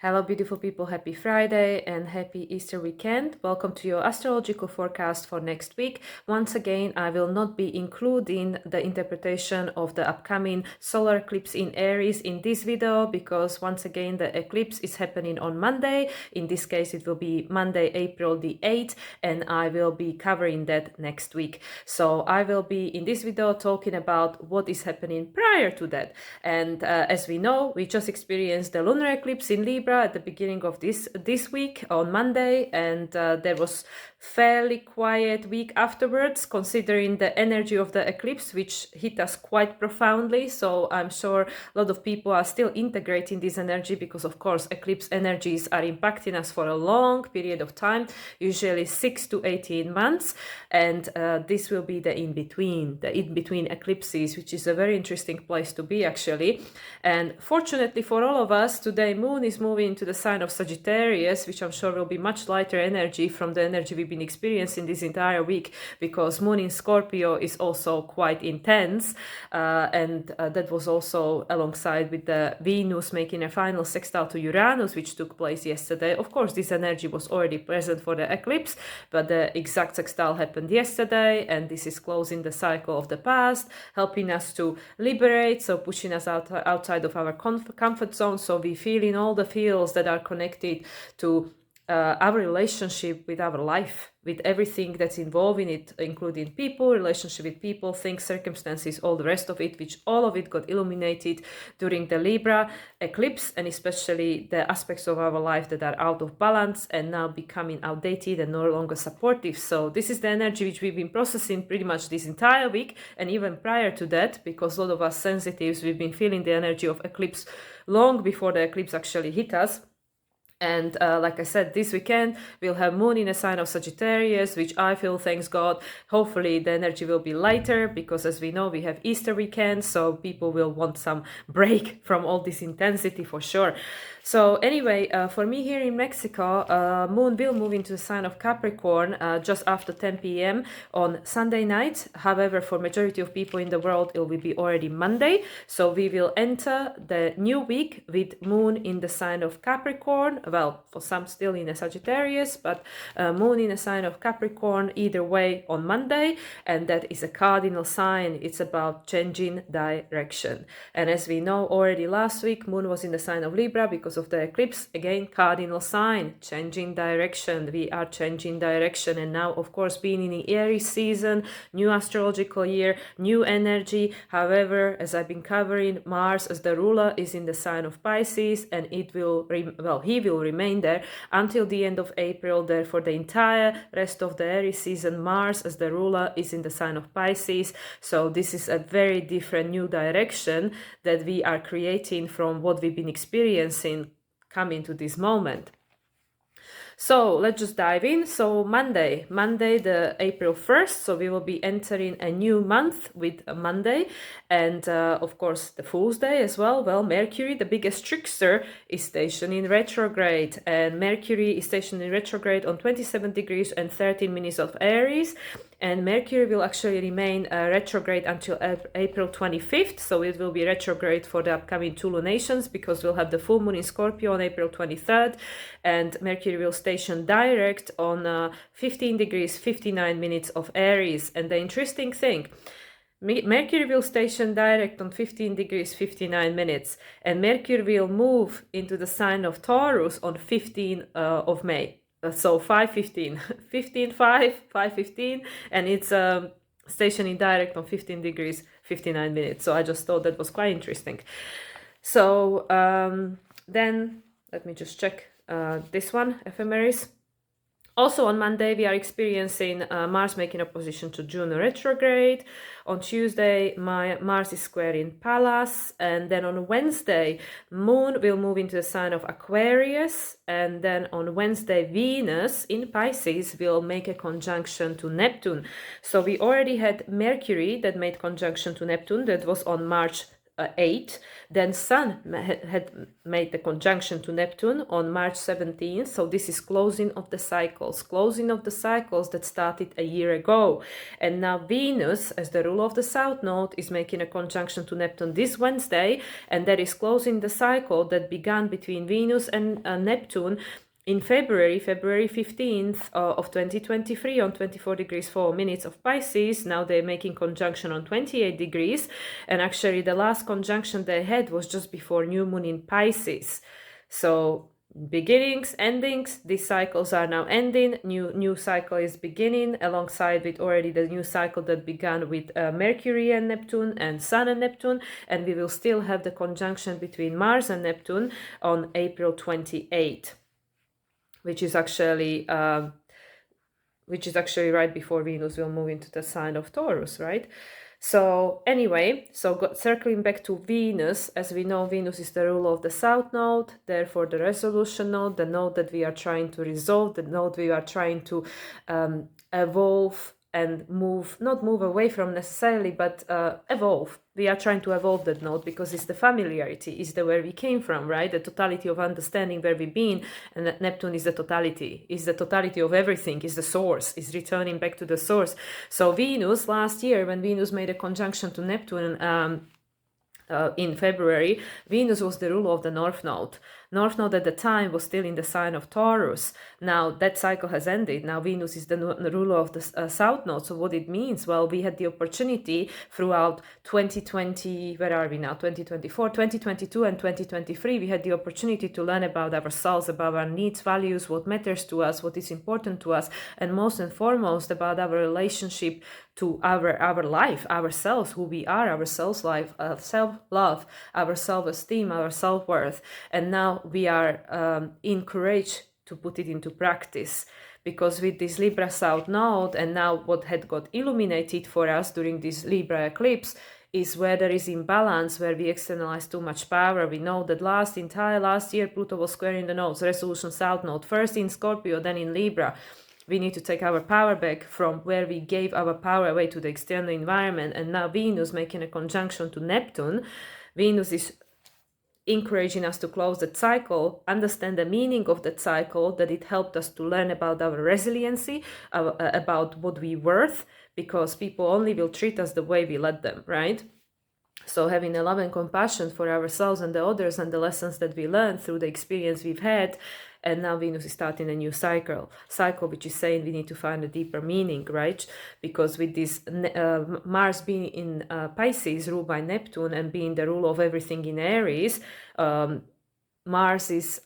Hello, beautiful people. Happy Friday and happy Easter weekend. Welcome to your astrological forecast for next week. Once again, I will not be including the interpretation of the upcoming solar eclipse in Aries in this video because once again, the eclipse is happening on Monday. In this case, it will be Monday, April the 8th, and I will be covering that next week. So I will be in this video talking about what is happening prior to that. And as we know, we just experienced the lunar eclipse in Libra at the beginning of this week on Monday, and there was fairly quiet week afterwards considering the energy of the eclipse, which hit us quite profoundly. So I'm sure a lot of people are still integrating this energy because of course eclipse energies are impacting us for a long period of time, usually 6 to 18 months, and this will be the in-between eclipses, which is a very interesting place to be actually. And fortunately for all of us, today Moon is moving into the sign of Sagittarius, which I'm sure will be much lighter energy from the energy we've been experiencing this entire week, because Moon in Scorpio is also quite intense, and that was also alongside with the Venus making a final sextile to Uranus, which took place yesterday. Of course, this energy was already present for the eclipse, but the exact sextile happened yesterday, and this is closing the cycle of the past, helping us to liberate, so pushing us outside of our comfort zone, so we feel in all the fields that are connected to our relationship with our life, with everything that's involved in it, including people, relationship with people, things, circumstances, all the rest of it, which all of it got illuminated during the Libra eclipse, and especially the aspects of our life that are out of balance and now becoming outdated and no longer supportive. So this is the energy which we've been processing pretty much this entire week, and even prior to that, because a lot of us sensitives, we've been feeling the energy of eclipse long before the eclipse actually hit us. And like I said, this weekend we'll have Moon in a sign of Sagittarius, which I feel, thanks God, hopefully the energy will be lighter, because as we know, we have Easter weekend, so people will want some break from all this intensity for sure. So anyway, for me here in Mexico, Moon will move into the sign of Capricorn just after 10 p.m. on Sunday night. However, for majority of people in the world, it will be already Monday. So we will enter the new week with Moon in the sign of Capricorn. Well, for some still in a Sagittarius, but Moon in a sign of Capricorn either way on Monday, and that is a cardinal sign. It's about changing direction. And as we know already last week, Moon was in the sign of Libra because of the eclipse. Again, cardinal sign, changing direction. We are changing direction, and now of course being in the Aries season, new astrological year, new energy. However, as I've been covering, Mars as the ruler is in the sign of Pisces, and it will he will remain there until the end of April. Therefore, the entire rest of the Aries season, Mars as the ruler is in the sign of Pisces. So this is a very different new direction that we are creating from what we've been experiencing coming to this moment. So let's just dive in. So Monday the April 1st, so we will be entering a new month with a Monday, and of course the Fool's Day as well. Well, Mercury, the biggest trickster, is stationed in retrograde, and Mercury is stationed in retrograde on 27 degrees and 13 minutes of Aries, and Mercury will actually remain retrograde until April 25th, so it will be retrograde for the upcoming two lunations, because we'll have the full moon in Scorpio on April 23rd, and Mercury will station direct on 15 degrees 59 minutes of Aries. And the interesting thing, Mercury will station direct on 15 degrees 59 minutes, and Mercury will move into the sign of Taurus on 15 of May. So 5:15, 5:15, and it's stationing direct on 15 degrees 59 minutes. So I just thought that was quite interesting. So then let me just check this one, ephemeris. Also on Monday, we are experiencing Mars making opposition to Juno retrograde. On Tuesday, Mars is square in Pallas. And then on Wednesday, Moon will move into the sign of Aquarius. And then on Wednesday, Venus in Pisces will make a conjunction to Neptune. So we already had Mercury that made conjunction to Neptune. That was on March 8. Then Sun had made the conjunction to Neptune on March 17th. So this is closing of the cycles that started a year ago. And now Venus, as the ruler of the South Node, is making a conjunction to Neptune this Wednesday, and that is closing the cycle that began between Venus and Neptune in February 15th of 2023 on 24 degrees 4 minutes of Pisces. Now they're making conjunction on 28 degrees. And actually the last conjunction they had was just before new moon in Pisces. So beginnings, endings, these cycles are now ending. New cycle is beginning alongside with already the new cycle that began with Mercury and Neptune and Sun and Neptune. And we will still have the conjunction between Mars and Neptune on April 28th. Which is actually right before Venus will move into the sign of Taurus, right? So anyway, circling back to Venus, as we know, Venus is the ruler of the South Node, therefore the resolution node, the node that we are trying to resolve, the node we are trying to evolve and not move away from necessarily, but evolve. We are trying to evolve that node because it's the familiarity, is the where we came from, right? The totality of understanding where we've been, and that Neptune is the totality of everything, is the source, is returning back to the source. So Venus, last year, when Venus made a conjunction to Neptune in February, Venus was the ruler of the North Node. North Node at the time was still in the sign of Taurus. Now that cycle has ended. Now Venus is the ruler of the South Node. So what it means? Well, we had the opportunity throughout 2020, where are we now? 2024, 2022 and 2023, we had the opportunity to learn about ourselves, about our needs, values, what matters to us, what is important to us, and most and foremost about our relationship to our life, ourselves, who we are, our self-life, self-love, our self-esteem, our self-worth. And now we are encouraged to put it into practice, because with this Libra South Node, and now what had got illuminated for us during this Libra eclipse, is where there is imbalance, where we externalize too much power. We know that last year Pluto was squaring the nodes, resolution South Node, first in Scorpio, then in Libra. We need to take our power back from where we gave our power away to the external environment. And now Venus making a conjunction to Neptune. Venus is encouraging us to close that cycle, understand the meaning of that cycle, that it helped us to learn about our resiliency, about what we worth, because people only will treat us the way we let them, right? So having a love and compassion for ourselves and the others, and the lessons that we learned through the experience we've had. And now Venus is starting a new cycle, which is saying we need to find a deeper meaning, right? Because with this Mars being in Pisces, ruled by Neptune, and being the ruler of everything in Aries, Mars is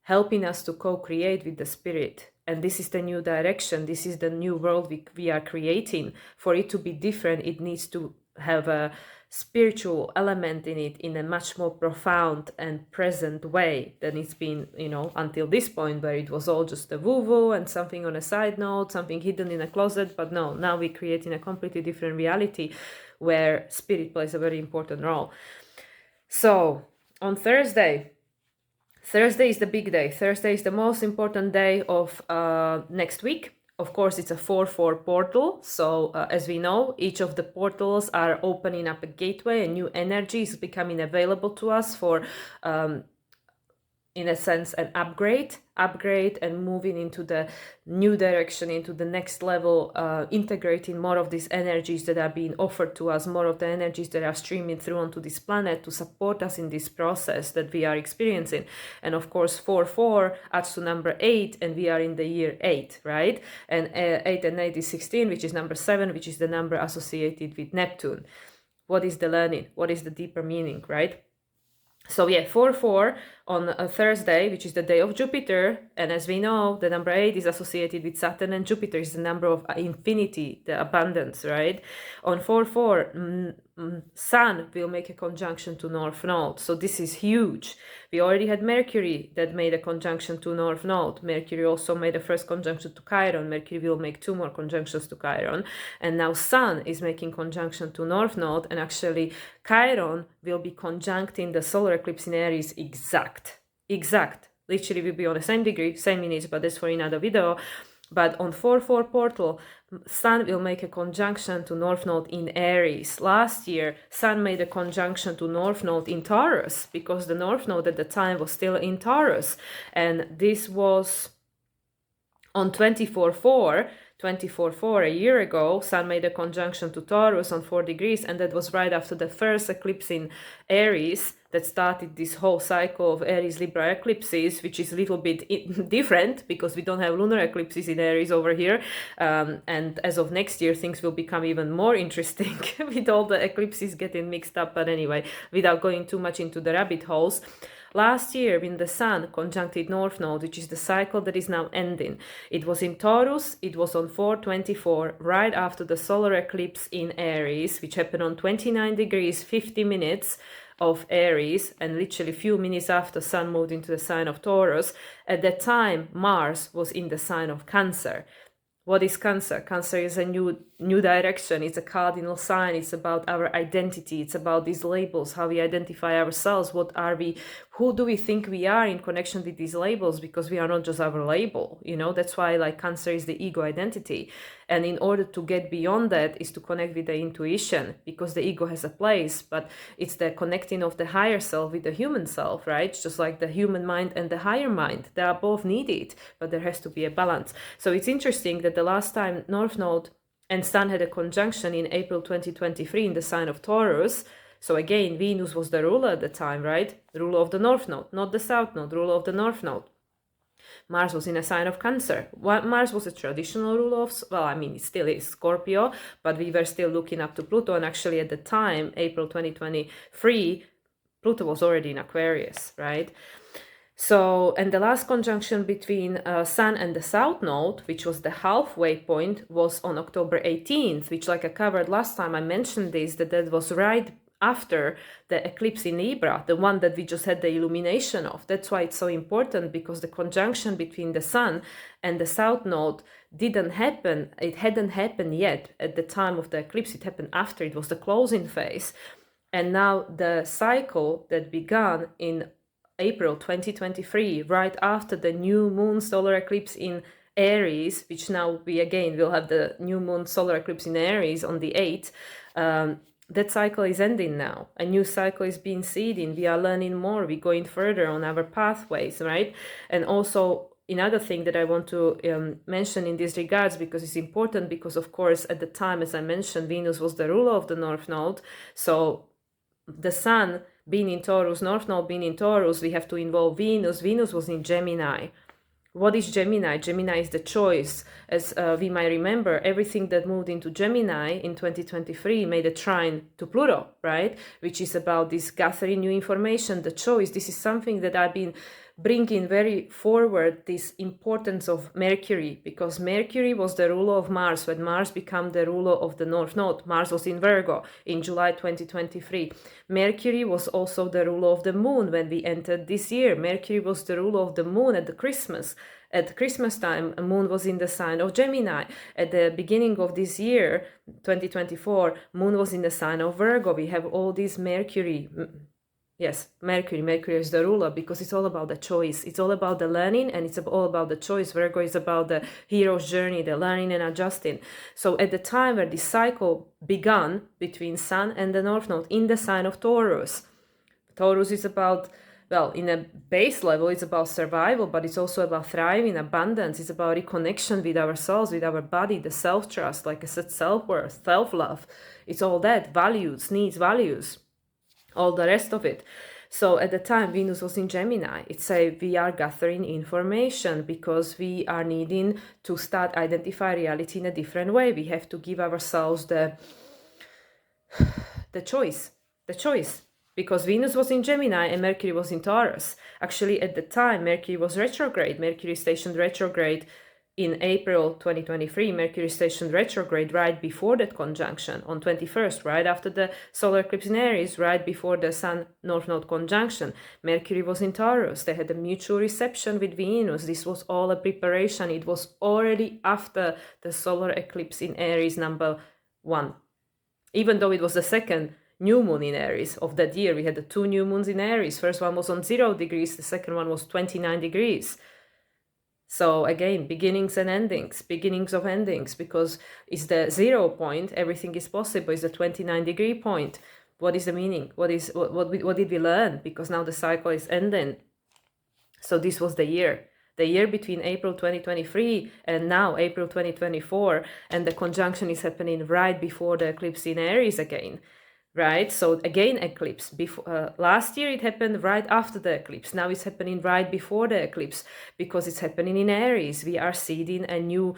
helping us to co-create with the spirit. And this is the new direction. This is the new world we are creating. For it to be different, it needs to have a spiritual element in it in a much more profound and present way than it's been, until this point, where it was all just a woo-woo and something on a side note, something hidden in a closet. But no, now we're creating a completely different reality where spirit plays a very important role. So on Thursday is the big day. Thursday is the most important day of next week. Of course, it's a 4/4 portal. So as we know, each of the portals are opening up a gateway, a new energy is becoming available to us for, in a sense, an upgrade and moving into the new direction, into the next level, integrating more of these energies that are being offered to us, more of the energies that are streaming through onto this planet to support us in this process that we are experiencing. And of course, 4/4 adds to number 8, and we are in the year 8, right? And 8 and 8 is 16, which is number 7, which is the number associated with Neptune. What is the learning? What is the deeper meaning, right? So yeah, 4/4 on a Thursday, which is the day of Jupiter. And as we know, the number 8 is associated with Saturn, and Jupiter is the number of infinity, the abundance, right? On 4/4, Sun will make a conjunction to North Node. So this is huge. We already had Mercury that made a conjunction to North Node. Mercury also made a first conjunction to Chiron. Mercury will make 2 more conjunctions to Chiron. And now Sun is making conjunction to North Node. And actually, Chiron will be conjuncting the solar eclipse in Aries exact. Literally will be on the same degree, same minutes, but that's for another video. But on 4-4 portal, Sun will make a conjunction to North Node in Aries. Last year, Sun made a conjunction to North Node in Taurus, because the North Node at the time was still in Taurus. And this was on 24-4, a year ago. Sun made a conjunction to Taurus on 4 degrees, and that was right after the first eclipse in Aries that started this whole cycle of Aries Libra eclipses, which is a little bit different because we don't have lunar eclipses in Aries over here. And as of next year, things will become even more interesting with all the eclipses getting mixed up. But anyway, without going too much into the rabbit holes, last year, when the Sun conjuncted North Node, which is the cycle that is now ending, it was in Taurus, it was on 4/24, right after the solar eclipse in Aries, which happened on 29 degrees, 50 minutes of Aries, and literally a few minutes after Sun moved into the sign of Taurus. At that time, Mars was in the sign of Cancer. What is Cancer? Cancer is a new direction. It's a cardinal sign. It's about our identity. It's about these labels, how we identify ourselves. What are we? Who do we think we are in connection with these labels? Because we are not just our label, you know. That's why, like, Cancer is the ego identity. And in order to get beyond that is to connect with the intuition, because the ego has a place, but it's the connecting of the higher self with the human self, right? Just like the human mind and the higher mind, they are both needed, but there has to be a balance. So it's interesting that the last time North Node and Sun had a conjunction in April 2023 in the sign of Taurus. So again, Venus was the ruler at the time, right? The ruler of the North Node, not the South Node, ruler of the North Node. Mars was in a sign of Cancer. Mars was a traditional ruler of, well, I mean, it still is Scorpio, but we were still looking up to Pluto. And actually at the time, April 2023, Pluto was already in Aquarius, right? So, and the last conjunction between Sun and the South Node, which was the halfway point, was on October 18th, which, like I covered last time, I mentioned this, that was right after the eclipse in Libra, the one that we just had the illumination of. That's why it's so important, because the conjunction between the Sun and the South Node didn't happen. It hadn't happened yet at the time of the eclipse. It happened after. It was the closing phase. And now the cycle that began in April 2023, right after the new moon solar eclipse in Aries, which now we again will have the new moon solar eclipse in Aries on the 8th, that cycle is ending now. A new cycle is being seeding. We are learning more. We're going further on our pathways, right? And also, another thing that I want to mention in these regards, because it's important, because of course at the time, as I mentioned, Venus was the ruler of the North Node. So the Sun being in Taurus, North Node being in Taurus, we have to involve Venus. Venus was in Gemini. What is Gemini? Gemini is the choice. As we might remember, everything that moved into Gemini in 2023 made a trine to Pluto, right? Which is about this gathering new information, the choice. This is something that I've been bringing very forward, this importance of Mercury, because Mercury was the ruler of Mars when Mars became the ruler of the North Node. Mars was in Virgo in July 2023. Mercury was also the ruler of the Moon when we entered this year. Mercury was the ruler of the Moon at the Christmas. At Christmas time, a Moon was in the sign of Gemini. At the beginning of this year, 2024, Moon was in the sign of Virgo. We have all these Mercury. Yes, Mercury is the ruler, because it's all about the choice. It's all about the learning, and it's all about the choice. Virgo is about the hero's journey, the learning and adjusting. So at the time where this cycle began between Sun and the North Node in the sign of Taurus, Taurus is about, well, in a base level, it's about survival, but it's also about thriving, abundance. It's about reconnection with ourselves, with our body, the self-trust, like I said, self-worth, self-love. It's all that, values, needs, values, all the rest of it. So at the time, Venus was in Gemini. It's we are gathering information because we are needing to start identify reality in a different way. We have to give ourselves the choice, because Venus was in Gemini and Mercury was in Taurus. Actually, at the time, Mercury was retrograde. Mercury stationed retrograde in April 2023. Mercury stationed retrograde right before that conjunction on 21st, right after the solar eclipse in Aries, right before the Sun North Node conjunction. Mercury was in Taurus. They had a mutual reception with Venus. This was all a preparation. It was already after the solar eclipse in Aries number 1. Even though it was the second new moon in Aries of that year, we had the 2 new moons in Aries. First one was on 0 degrees, the second one was 29 degrees. So again, beginnings and endings, beginnings of endings, because it's the 0 point, everything is possible, it's the 29-degree point. What is the meaning? What did we learn? Because now the cycle is ending. So this was the year between April 2023 and now April 2024, and the conjunction is happening right before the eclipse in Aries again. Right, so again eclipse. Before last year it happened right after the eclipse. Now it's happening right before the eclipse because it's happening in Aries. We are seeing a new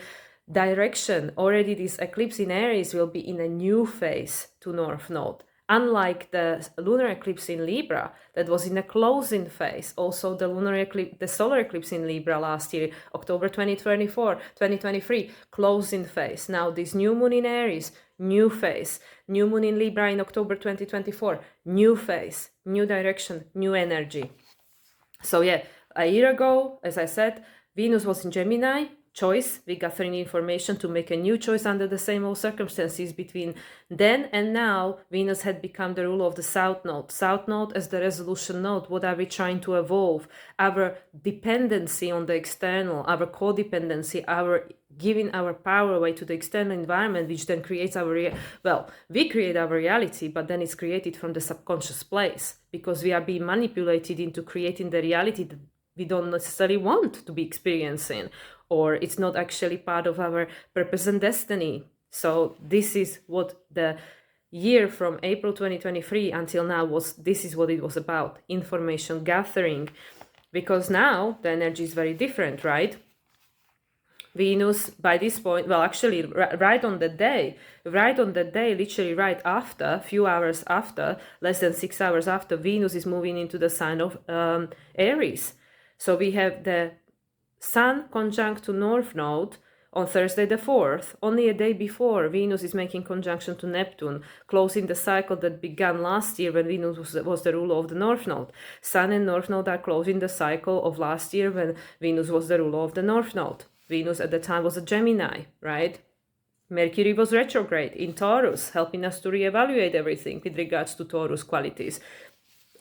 direction. Already this eclipse in Aries will be in a new phase to North Node. Unlike the lunar eclipse in Libra that was in a closing phase. Also the lunar eclipse, the solar eclipse in Libra last year, October 2023, closing phase. Now this new moon in Aries, new phase. New moon in Libra in October 2024, new phase, new direction, new energy. So yeah, a year ago, as I said, Venus was in Gemini, choice. We gathering information to make a new choice under the same old circumstances. Between then and now, Venus had become the ruler of the South Node. South Node as the resolution node. What are we trying to evolve? Our dependency on the external, our codependency, our giving our power away to the external environment, which then creates we create our reality, but then it's created from the subconscious place, because we are being manipulated into creating the reality that we don't necessarily want to be experiencing, or it's not actually part of our purpose and destiny. So this is what the year from April 2023 until now was. This is what it was about: information gathering, because now the energy is very different, right? Venus by this point, actually right on the day, literally right after, a few hours after, less than 6 hours after, Venus is moving into the sign of Aries. So we have the Sun conjunct to North Node on Thursday the 4th. Only a day before, Venus is making conjunction to Neptune, closing the cycle that began last year when Venus was the ruler of the North Node. Sun and North Node are closing the cycle of last year when Venus was the ruler of the North Node. Venus at the time was a Gemini, right? Mercury was retrograde in Taurus, helping us to reevaluate everything with regards to Taurus qualities.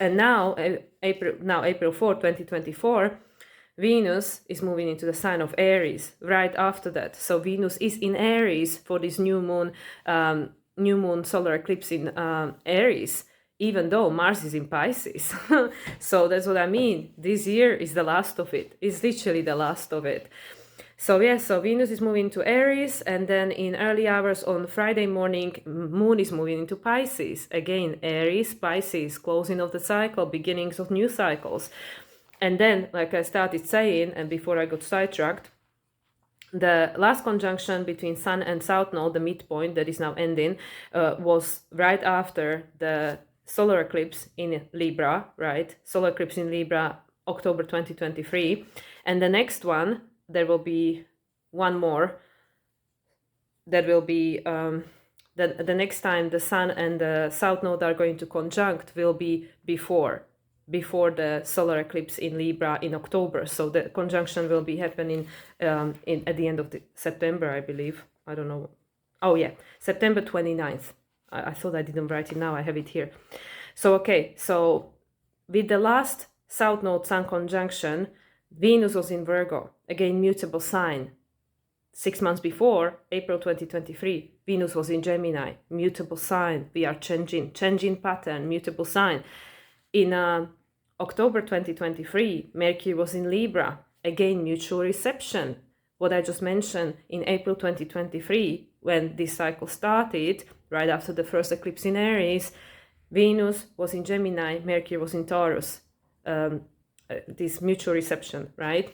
And now, April 4, 2024, Venus is moving into the sign of Aries right after that. So Venus is in Aries for this new moon solar eclipse in Aries, even though Mars is in Pisces. So that's what I mean. This year is the last of it. It's literally the last of it. So so Venus is moving to Aries, and then in early hours on Friday morning, Moon is moving into Pisces. Again, Aries, Pisces, closing of the cycle, beginnings of new cycles. And then, like I started saying, and before I got sidetracked, the last conjunction between Sun and South Node, the midpoint that is now ending, was right after the solar eclipse in Libra, right? Solar eclipse in Libra, October 2023. And the next one, there will be one more. That will be the next time the Sun and the South Node are going to conjunct will be before the solar eclipse in Libra in October. So the conjunction will be happening at the end of September, I believe. I don't know. Oh yeah, September 29th. I thought I didn't write it now. I have it here. So okay, so with the last South Node Sun conjunction, Venus was in Virgo, again mutable sign. 6 months before, April 2023, Venus was in Gemini, mutable sign. We are changing pattern, mutable sign. In October 2023, Mercury was in Libra, again mutual reception. What I just mentioned in April 2023, when this cycle started, right after the first eclipse in Aries, Venus was in Gemini, Mercury was in Taurus. This mutual reception, right?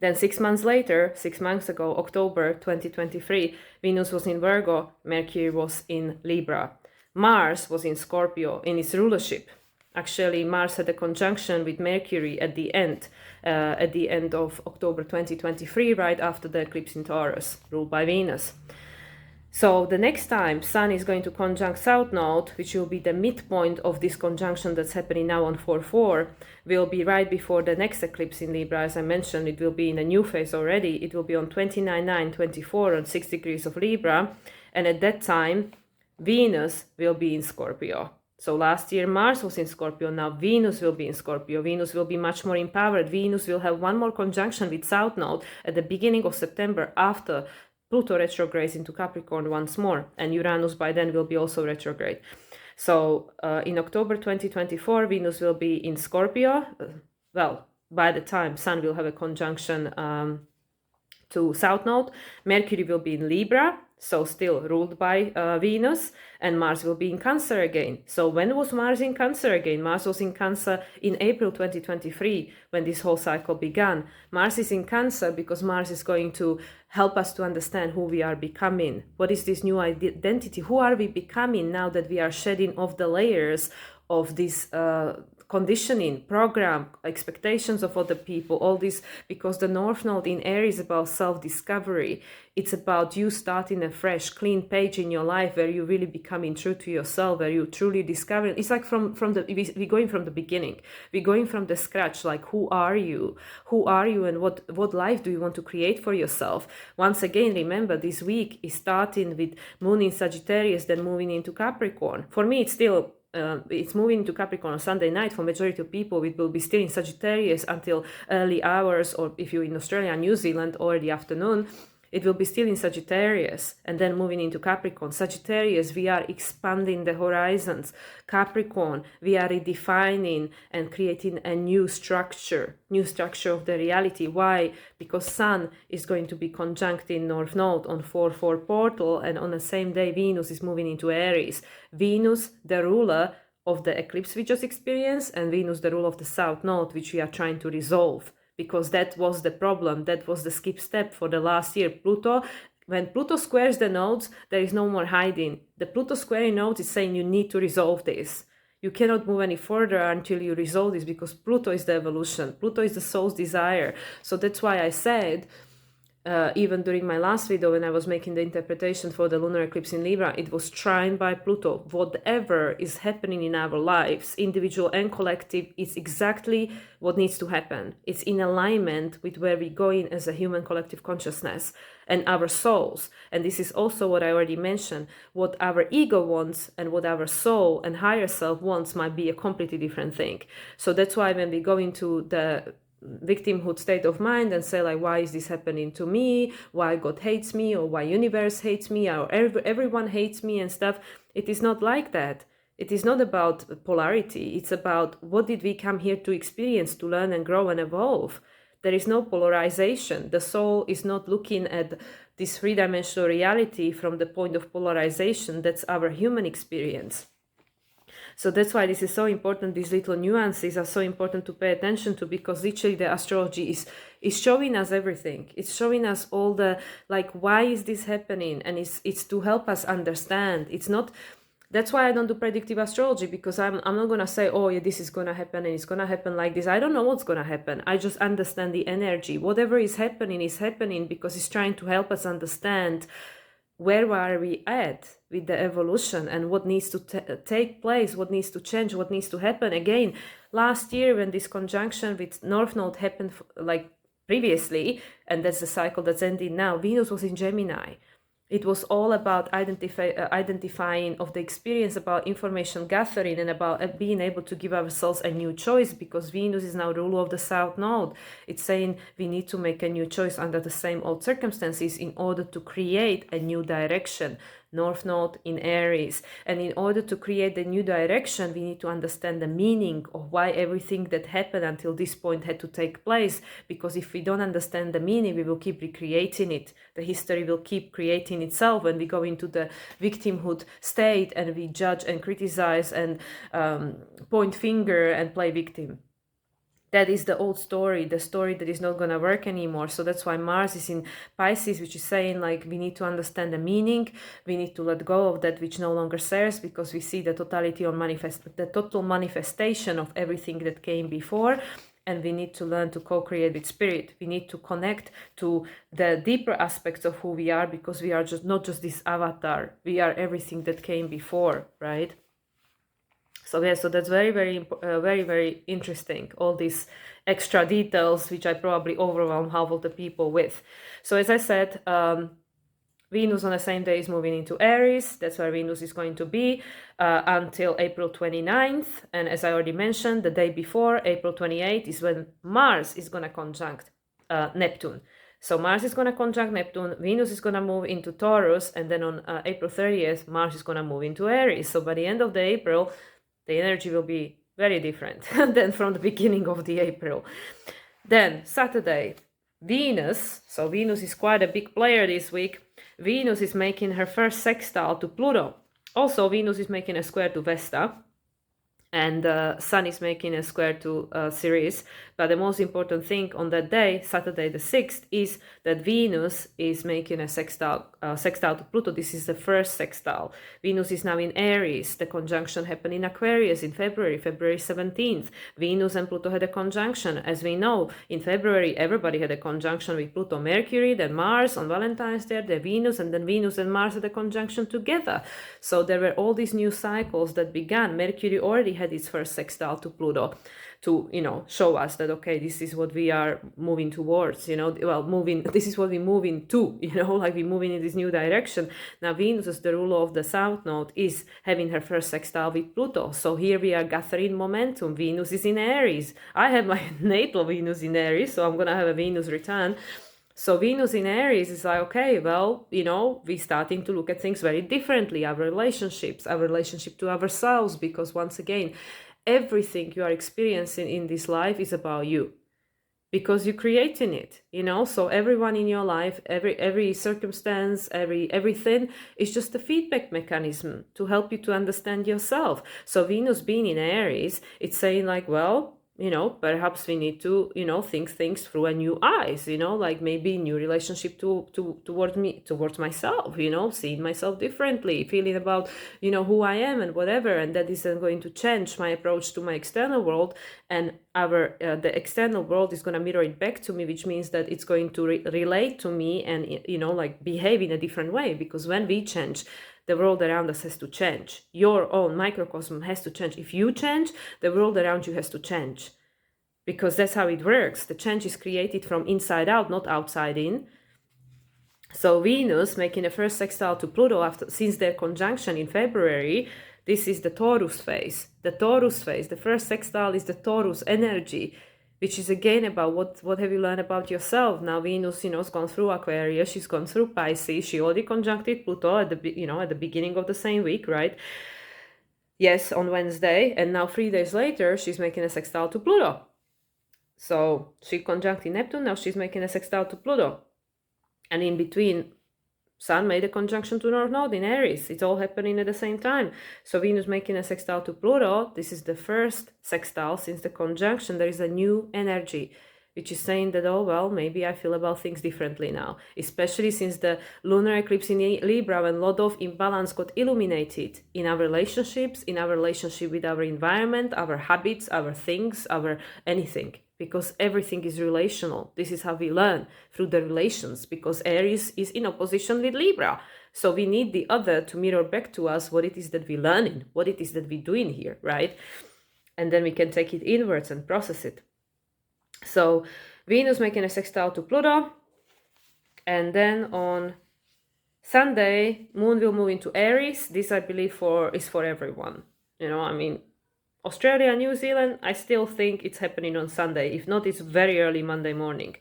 Then 6 months later, 6 months ago, October 2023, Venus was in Virgo, Mercury was in Libra. Mars was in Scorpio in its rulership. Actually, Mars had a conjunction with Mercury at the end of October 2023, right after the eclipse in Taurus, ruled by Venus. So the next time Sun is going to conjunct South Node, which will be the midpoint of this conjunction that's happening now on 4/4, will be right before the next eclipse in Libra. As I mentioned, it will be in a new phase already. It will be on 29/9/24 on 6 degrees of Libra. And at that time, Venus will be in Scorpio. So last year Mars was in Scorpio, now Venus will be in Scorpio. Venus will be much more empowered. Venus will have one more conjunction with South Node at the beginning of September after Pluto retrogrades into Capricorn once more, and Uranus by then will be also retrograde. So in October 2024, Venus will be in Scorpio. Well, by the time Sun will have a conjunction to South Node, Mercury will be in Libra, so still ruled by Venus, and Mars will be in Cancer again. So when was Mars in Cancer again? Mars was in Cancer in April 2023, when this whole cycle began. Mars is in Cancer because Mars is going to help us to understand who we are becoming. What is this new identity? Who are we becoming now that we are shedding off the layers of this conditioning, program, expectations of other people, all this, because the North Node in Aries is about self-discovery. It's about you starting a fresh, clean page in your life where you really becoming true to yourself, where you truly discover. It's like we're going from the beginning. We're going from the scratch, like who are you? Who are you and what life do you want to create for yourself? Once again, remember, this week is starting with Moon in Sagittarius, then moving into Capricorn. For me, it's still it's moving to Capricorn on Sunday night. For majority of people, it will be still in Sagittarius until early hours, or if you're in Australia and New Zealand, or the afternoon, it will be still in Sagittarius, and then moving into Capricorn. Sagittarius, we are expanding the horizons. Capricorn, we are redefining and creating a new structure of the reality. Why? Because Sun is going to be conjunct in North Node on 4/4 portal, and on the same day Venus is moving into Aries. Venus, the ruler of the eclipse we just experienced, and Venus, the ruler of the South Node, which we are trying to resolve. Because that was the problem, that was the skip step for the last year. Pluto, when Pluto squares the nodes, there is no more hiding. The Pluto squaring nodes is saying you need to resolve this. You cannot move any further until you resolve this, because Pluto is the evolution. Pluto is the soul's desire. So that's why I said, even during my last video when I was making the interpretation for the lunar eclipse in Libra, it was trined by Pluto. Whatever is happening in our lives, individual and collective, is exactly what needs to happen. It's in alignment with where we're going as a human collective consciousness and our souls. And this is also what I already mentioned. What our ego wants and what our soul and higher self wants might be a completely different thing. So that's why when we go into the victimhood state of mind and say, like, why is this happening to me, why God hates me, or why universe hates me, or everyone hates me and stuff, it is not like that. It is not about polarity. It's about what did we come here to experience, to learn and grow and evolve. There is no polarization. The soul is not looking at this three-dimensional reality from the point of polarization. That's our human experience. So that's why this is so important. These little nuances are so important to pay attention to, because literally the astrology is showing us everything. It's showing us all the, like, why is this happening? And it's to help us understand. It's not, that's why I don't do predictive astrology, because I'm not going to say, oh yeah, this is going to happen and it's going to happen like this. I don't know what's going to happen. I just understand the energy. Whatever is happening because it's trying to help us understand where are we at with the evolution and what needs to take place, what needs to change, what needs to happen. Again, last year when this conjunction with North Node happened, like previously, and that's the cycle that's ending now, Venus was in Gemini. It was all about identifying of the experience, about information gathering, and about being able to give ourselves a new choice, because Venus is now ruler of the South Node. It's saying we need to make a new choice under the same old circumstances in order to create a new direction. North Node in Aries. And in order to create the new direction, we need to understand the meaning of why everything that happened until this point had to take place. Because if we don't understand the meaning, we will keep recreating it. The history will keep creating itself when we go into the victimhood state and we judge and criticize and point finger and play victim. That is the old story, the story that is not going to work anymore. So that's why Mars is in Pisces, which is saying, like, we need to understand the meaning. We need to let go of that which no longer serves, because we see the totality on the total manifestation of everything that came before. And we need to learn to co-create with spirit. We need to connect to the deeper aspects of who we are, because we are just not just this avatar. We are everything that came before, right? So yeah, so that's very, very interesting. All these extra details, which I probably overwhelm half of the people with. So as I said, Venus on the same day is moving into Aries. That's where Venus is going to be until April 29th. And as I already mentioned, the day before, April 28th, is when Mars is going to conjunct Neptune. So Mars is going to conjunct Neptune, Venus is going to move into Taurus, and then on April 30th, Mars is going to move into Aries. So by the end of the April, the energy will be very different than from the beginning of the April. Then Saturday, Venus, so Venus is quite a big player this week. Venus is making her first sextile to Pluto. Also, Venus is making a square to Vesta, and Sun is making a square to Ceres. But the most important thing on that day, Saturday the 6th, is that Venus is making a sextile to Pluto. This is the first sextile. Venus is now in Aries. The conjunction happened in Aquarius in February 17th. Venus and Pluto had a conjunction. As we know, in February, everybody had a conjunction with Pluto, Mercury, then Mars on Valentine's Day, then Venus, and then Venus and Mars had a conjunction together. So there were all these new cycles that began. Mercury already had its first sextile to Pluto to, show us that, okay, this is what we are moving towards, this is what we're moving to, like we're moving in this new direction. Now, Venus, as the ruler of the South Node, is having her first sextile with Pluto. So here we are gathering momentum. Venus is in Aries. I have my natal Venus in Aries, so I'm going to have a Venus return. So Venus in Aries is like, okay, well, we're starting to look at things very differently, our relationships, our relationship to ourselves, because once again, everything you are experiencing in this life is about you, because you're creating it, so everyone in your life, every circumstance, everything is just a feedback mechanism to help you to understand yourself. So Venus being in Aries, it's saying like, well, perhaps we need to, think things through a new eyes, like maybe new relationship towards myself, seeing myself differently, feeling about, who I am and whatever. And that isn't going to change my approach to my external world. And the external world is going to mirror it back to me, which means that it's going to relate to me and, like behave in a different way. Because when we change, the world around us has to change. Your own microcosm has to change. If you change, the world around you has to change. Because that's how it works. The change is created from inside out, not outside in. So Venus making a first sextile to Pluto since their conjunction in February, this is the Taurus phase. The Taurus phase, the first sextile is the Taurus energy, which is again about what have you learned about yourself. Now Venus, has gone through Aquarius, she's gone through Pisces, she already conjuncted Pluto at the beginning of the same week, right? Yes, on Wednesday, and now 3 days later, she's making a sextile to Pluto. So she conjuncted Neptune, now she's making a sextile to Pluto. And in between, Sun made a conjunction to North Node in Aries. It's all happening at the same time. So Venus making a sextile to Pluto. This is the first sextile since the conjunction. There is a new energy, which is saying that, oh, well, maybe I feel about things differently now. Especially since the lunar eclipse in Libra, when a lot of imbalance got illuminated in our relationships, in our relationship with our environment, our habits, our things, our anything. Because everything is relational. This is how we learn, through the relations, because Aries is in opposition with Libra. So we need the other to mirror back to us what it is that we're learning, what it is that we're doing here, right? And then we can take it inwards and process it. So Venus making a sextile to Pluto. And then on Sunday, Moon will move into Aries. This, I believe, is for everyone. Australia, New Zealand, I still think it's happening on Sunday. If not, it's very early Monday morning.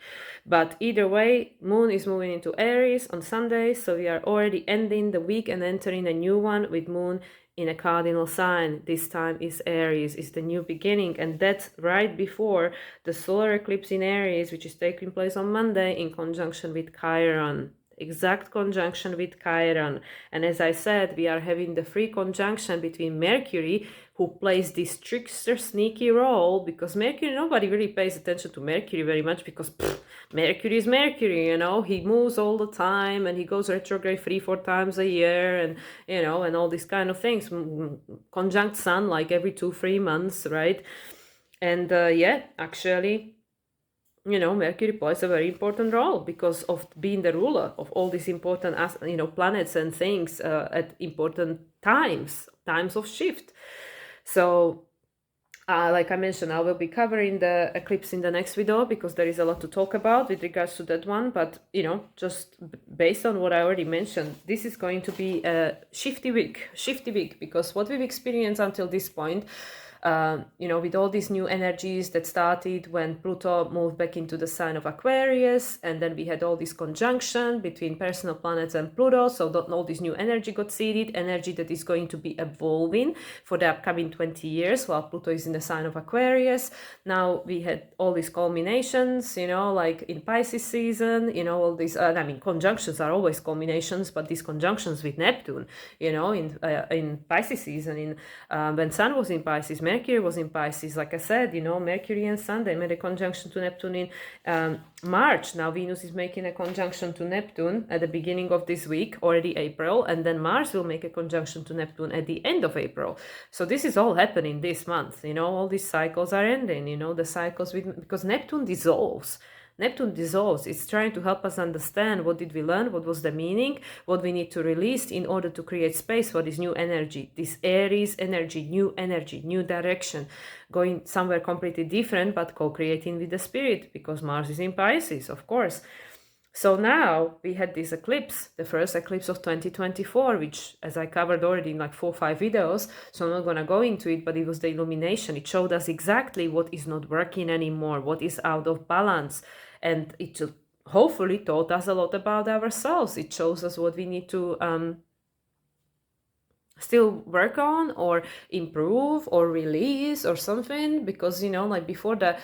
But either way, Moon is moving into Aries on Sunday. So we are already ending the week and entering a new one with Moon in a cardinal sign. This time is Aries, is the new beginning. And that's right before the solar eclipse in Aries, which is taking place on Monday in conjunction with Chiron. Exact conjunction with Chiron. And as I said, we are having the free conjunction between Mercury, who plays this trickster, sneaky role, because Mercury, nobody really pays attention to Mercury very much, because Mercury is Mercury, he moves all the time, and he goes retrograde 3-4 times a year, and, and all these kind of things. Conjunct Sun like every 2-3 months, right? And actually, Mercury plays a very important role because of being the ruler of all these important, planets and things at important times of shift. So Like I mentioned, I will be covering the eclipse in the next video because there is a lot to talk about with regards to that one. But, you know, just based on what I already mentioned, this is going to be a shifty week because what we've experienced until this point, you know, with all these new energies that started when Pluto moved back into the sign of Aquarius, and then we had all this conjunction between personal planets and Pluto, so that all this new energy got seeded, energy that is going to be evolving for the upcoming 20 years while Pluto is in the sign of Aquarius. Now we had all these culminations, you know, like in Pisces season, you know, all these, I mean, conjunctions are always culminations, but these conjunctions with Neptune, you know, in Pisces season, when Sun was in Pisces, Mercury was in Pisces. Like I said, you know, Mercury and Sun, they made a conjunction to Neptune in March. Now Venus is making a conjunction to Neptune at the beginning of this week, already April, and then Mars will make a conjunction to Neptune at the end of April. So this is all happening this month, you know, all these cycles are ending, you know, the cycles because Neptune dissolves. Neptune dissolves. It's trying to help us understand what did we learn, what was the meaning, what we need to release in order to create space for this new energy, this Aries energy, new direction, going somewhere completely different, but co-creating with the spirit, because Mars is in Pisces, of course. So now we had this eclipse, the first eclipse of 2024, which, as I covered already in like 4 or 5 videos, so I'm not going to go into it, but it was the illumination. It showed us exactly what is not working anymore, what is out of balance. And it hopefully taught us a lot about ourselves. It shows us what we need to still work on or improve or release or something, because, you know, like before the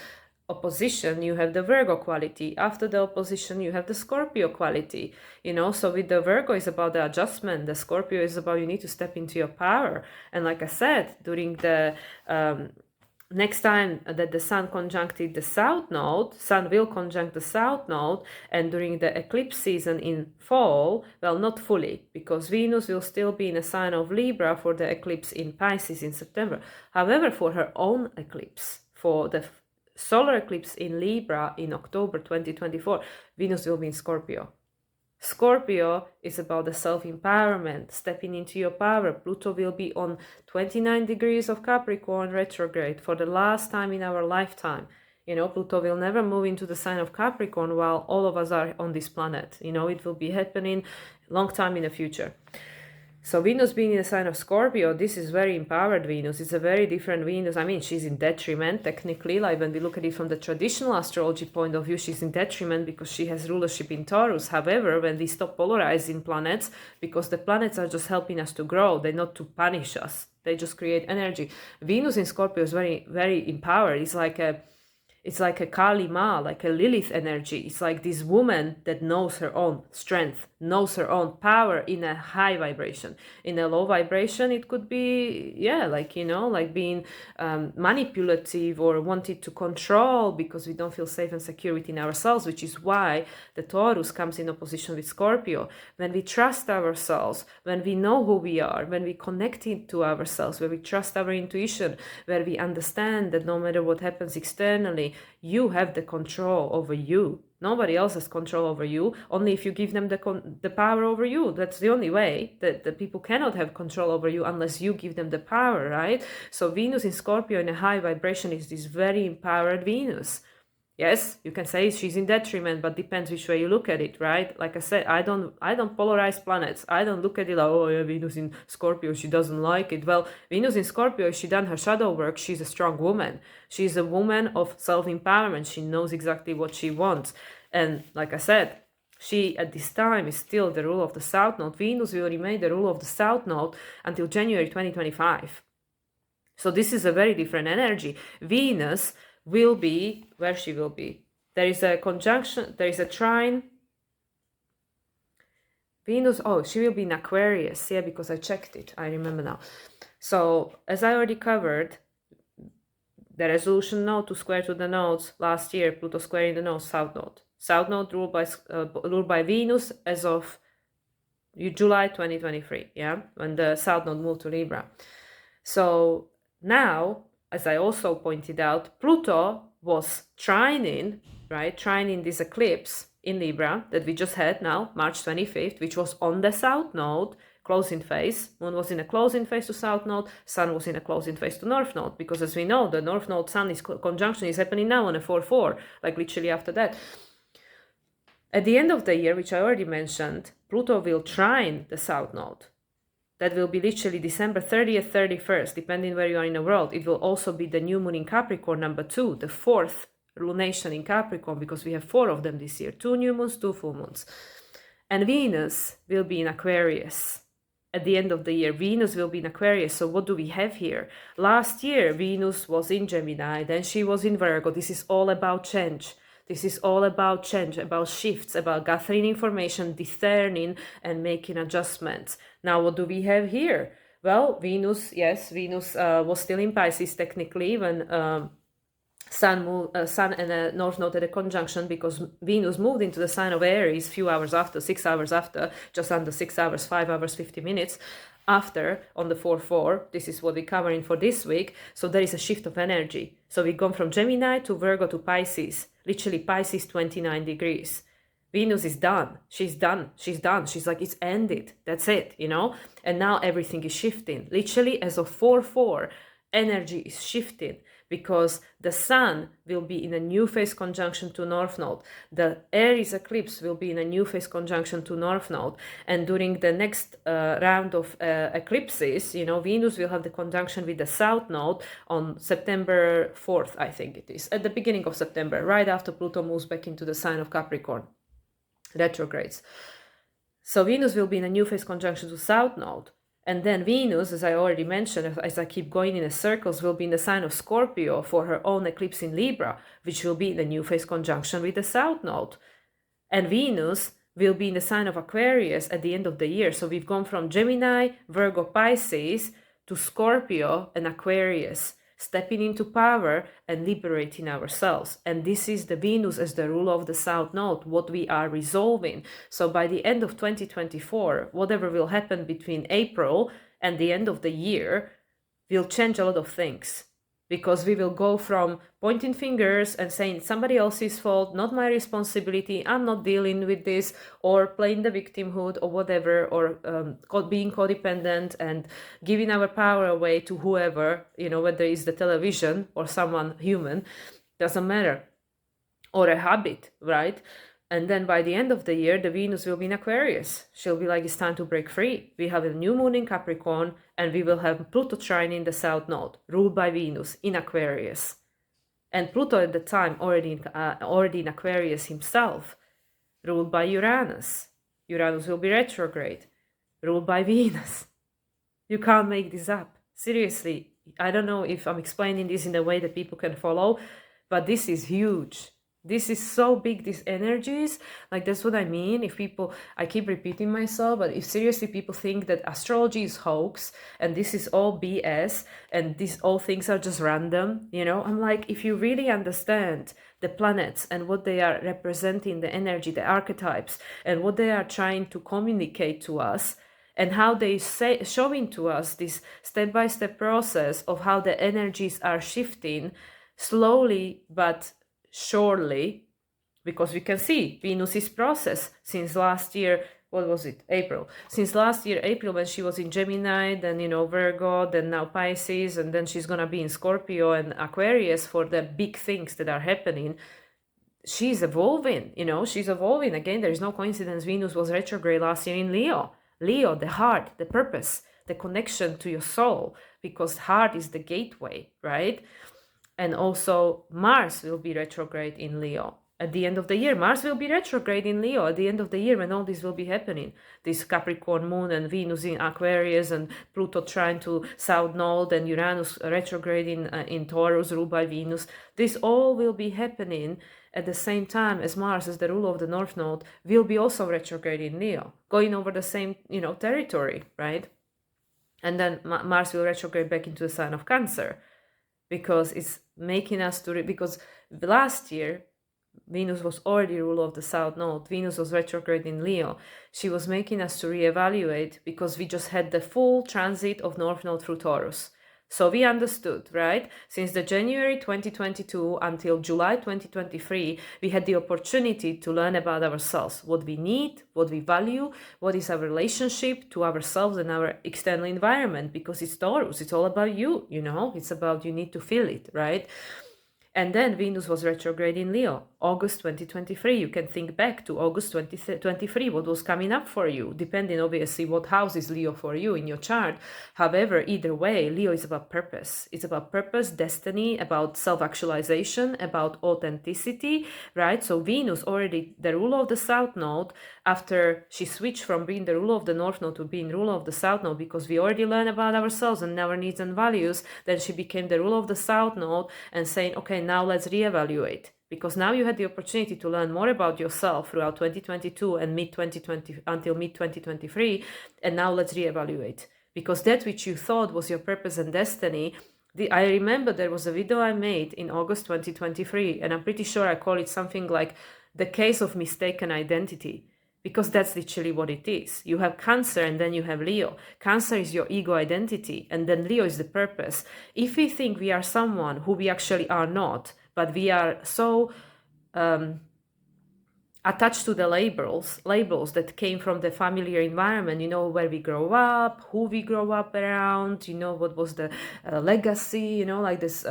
opposition you have the Virgo quality, after the opposition you have the Scorpio quality, you know. So with the Virgo is about the adjustment, the Scorpio is about you need to step into your power. And like I said, during the next time that the Sun conjuncted the South Node, Sun will conjunct the South Node, and during the eclipse season in fall, well, not fully, because Venus will still be in a sign of Libra for the eclipse in Pisces in September. However, for her own eclipse, for the solar eclipse in Libra in October 2024, Venus will be in Scorpio. Scorpio is about the self-empowerment, stepping into your power. Pluto will be on 29 degrees of Capricorn retrograde for the last time in our lifetime. You know, Pluto will never move into the sign of Capricorn while all of us are on this planet. You know, it will be happening a long time in the future. So Venus being in the sign of Scorpio, this is very empowered Venus. It's a very different Venus. I mean, she's in detriment technically. Like when we look at it from the traditional astrology point of view, she's in detriment because she has rulership in Taurus. However, when we stop polarizing planets, because the planets are just helping us to grow, they're not to punish us. They just create energy. Venus in Scorpio is very, very empowered. It's like a Kali Ma, like a Lilith energy. It's like this woman that knows her own strength, knows her own power in a high vibration. In a low vibration, it could be, yeah, like, you know, like being manipulative or wanting to control because we don't feel safe and secure within ourselves, which is why the Taurus comes in opposition with Scorpio. When we trust ourselves, when we know who we are, when we connect it to ourselves, where we trust our intuition, where we understand that no matter what happens externally, you have the control over you. Nobody else has control over you. Only if you give them the power over you. That's the only way that the people cannot have control over you unless you give them the power, right? So Venus in Scorpio in a high vibration is this very empowered Venus. Yes, you can say she's in detriment, but depends which way you look at it, right? Like I said, I don't polarize planets. I don't look at it like, oh yeah, Venus in Scorpio, she doesn't like it. Well, Venus in Scorpio, if she done her shadow work, she's a strong woman. She's a woman of self-empowerment. She knows exactly what she wants. And like I said, she at this time is still the ruler of the South Node. Venus will remain the ruler of the South Node until January 2025. So this is a very different energy. Venus will be where she will be. There is a conjunction, there is a trine. Venus, oh, she will be in Aquarius, yeah, because I checked it, I remember now. So, as I already covered, the resolution node to square to the nodes last year, Pluto squaring the node, South Node. South Node ruled by Venus as of July 2023, yeah, when the South Node moved to Libra. So now, as I also pointed out, Pluto was trining this eclipse in Libra that we just had now, March 25th, which was on the South Node, closing phase. Moon was in a closing phase to South Node, Sun was in a closing phase to North Node, because as we know, the North Node Sun conjunction is happening now on a 4-4, like literally after that. At the end of the year, which I already mentioned, Pluto will trine the South Node. That will be literally December 30th, 31st, depending where you are in the world. It will also be the new moon in Capricorn, number 2, the 4th lunation in Capricorn, because we have 4 of them this year, 2 new moons, 2 full moons. And Venus will be in Aquarius. At the end of the year, Venus will be in Aquarius. So what do we have here? Last year, Venus was in Gemini, then she was in Virgo. This is all about change. This is all about change, about shifts, about gathering information, discerning, and making adjustments. Now, what do we have here? Well, Venus was still in Pisces technically when Sun and North Node had a conjunction, because Venus moved into the sign of Aries 6 hours after, just under 6 hours, 5 hours, 50 minutes after, on the 4-4. This is what we're covering for this week. So there is a shift of energy. So we've gone from Gemini to Virgo to Pisces, literally Pisces 29 degrees. Venus is done. She's done. She's done. She's like, it's ended. That's it, you know? And now everything is shifting. Literally, as of 4-4, energy is shifting, because the Sun will be in a new phase conjunction to North Node. The Aries eclipse will be in a new phase conjunction to North Node. And during the next round of eclipses, you know, Venus will have the conjunction with the South Node on September 4th, I think it is, at the beginning of September, right after Pluto moves back into the sign of Capricorn, retrogrades. So Venus will be in a new phase conjunction to South Node. And then Venus, as I already mentioned, as I keep going in the circles, will be in the sign of Scorpio for her own eclipse in Libra, which will be in the new phase conjunction with the South Node. And Venus will be in the sign of Aquarius at the end of the year. So we've gone from Gemini, Virgo, Pisces to Scorpio and Aquarius, stepping into power and liberating ourselves. And this is the Venus as the ruler of the South Node, what we are resolving. So by the end of 2024, whatever will happen between April and the end of the year will change a lot of things. Because we will go from pointing fingers and saying somebody else's fault, not my responsibility, I'm not dealing with this, or playing the victimhood or whatever, or being codependent and giving our power away to whoever, you know, whether it's the television or someone human, doesn't matter, or a habit, right? And then by the end of the year, the Venus will be in Aquarius. She'll be like, it's time to break free. We have a new moon in Capricorn, and we will have Pluto trine in the South Node, ruled by Venus in Aquarius. And Pluto at the time already in Aquarius himself, ruled by Uranus. Uranus will be retrograde, ruled by Venus. You can't make this up. Seriously, I don't know if I'm explaining this in a way that people can follow, but this is huge. This is so big, these energies, like that's what I mean. If people, I keep repeating myself, but if seriously people think that astrology is hoax and this is all BS and these all things are just random, you know, I'm like, if you really understand the planets and what they are representing, the energy, the archetypes, and what they are trying to communicate to us, and how they showing to us this step-by-step process of how the energies are shifting slowly but surely, because we can see Venus's process since last year. What was it? April. Since last year, April, when she was in Gemini, then, you know, Virgo, then now Pisces, and then she's gonna be in Scorpio and Aquarius for the big things that are happening. She's evolving, you know, she's evolving. Again, there is no coincidence. Venus was retrograde last year in Leo. Leo, the heart, the purpose, the connection to your soul, because heart is the gateway, right? And also Mars will be retrograde in Leo. At the end of the year, Mars will be retrograde in Leo at the end of the year when all this will be happening. This Capricorn moon and Venus in Aquarius and Pluto trying to South Node and Uranus retrograde in Taurus, ruled by Venus. This all will be happening at the same time as Mars, as the ruler of the North Node, will be also retrograde in Leo, going over the same, you know, territory, right? And then Mars will retrograde back into the sign of Cancer, because it's making us because last year Venus was already ruler of the South Node. Venus was retrograde in Leo. She was making us to reevaluate, because we just had the full transit of North Node through Taurus. So we understood, right? Since the January 2022 until July 2023, we had the opportunity to learn about ourselves, what we need, what we value, what is our relationship to ourselves and our external environment, because it's Taurus, it's all about you, it's about you need to feel it, right? And then Venus was retrograde in Leo, August 2023. You can think back to August 2023, what was coming up for you, depending obviously what house is Leo for you in your chart. However, either way, Leo is about purpose. It's about purpose, destiny, about self-actualization, about authenticity, right? So Venus, already the ruler of the South Node, after she switched from being the ruler of the North Node to being ruler of the South Node, because we already learned about ourselves and our needs and values, then she became the ruler of the South Node and saying, okay, now let's reevaluate, because now you had the opportunity to learn more about yourself throughout 2022 and mid-2020 until mid-2023, and now let's reevaluate, because that which you thought was your purpose and destiny. I remember there was a video I made in August 2023, and I'm pretty sure I call it something like the case of mistaken identity, because that's literally what it is. You have Cancer and then you have Leo. Cancer is your ego identity, and then Leo is the purpose. If we think we are someone who we actually are not, but we are so attached to the labels that came from the familiar environment, where we grow up, who we grow up around, what was the legacy, like this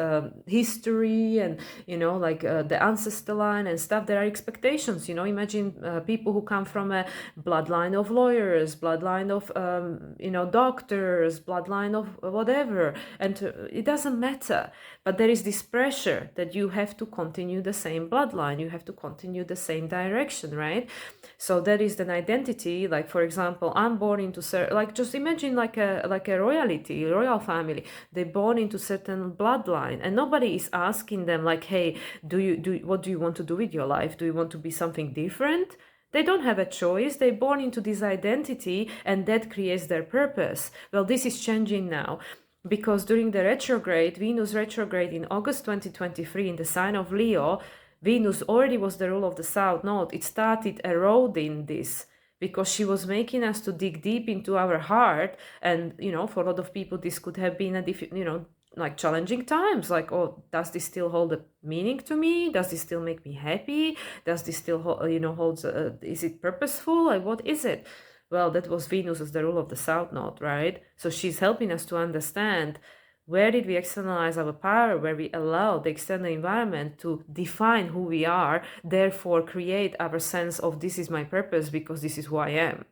history, and like the ancestor line and stuff. There are expectations, imagine people who come from a bloodline of lawyers, bloodline of doctors, bloodline of whatever, and it doesn't matter, but there is this pressure that you have to continue the same bloodline, you have to continue the same direction, right? So that is an identity. Like, for example, I'm born into like, just imagine like a royal family. They're born into certain bloodline, and nobody is asking them like, hey, what do you want to do with your life? Do you want to be something different? They don't have a choice. They're born into this identity, and that creates their purpose. Well, this is changing now, because during the retrograde, Venus retrograde in August 2023 in the sign of Leo, Venus already was the rule of the South Node. It started eroding this, because she was making us to dig deep into our heart. And, for a lot of people, this could have been like challenging times. Like, oh, does this still hold a meaning to me? Does this still make me happy? Does this still, holds, is it purposeful? Like, what is it? Well, that was Venus as the rule of the South Node, right? So she's helping us to understand, where did we externalize our power, where we allow the external environment to define who we are, therefore create our sense of this is my purpose because this is who I am.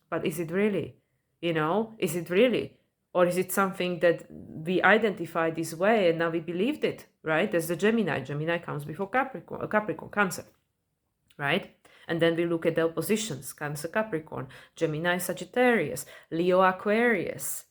But is it really? Is it really? Or is it something that we identified this way and now we believed it, right? There's the Gemini. Gemini comes before Capricorn, Cancer, right? And then we look at the oppositions, Cancer, Capricorn, Gemini, Sagittarius, Leo, Aquarius.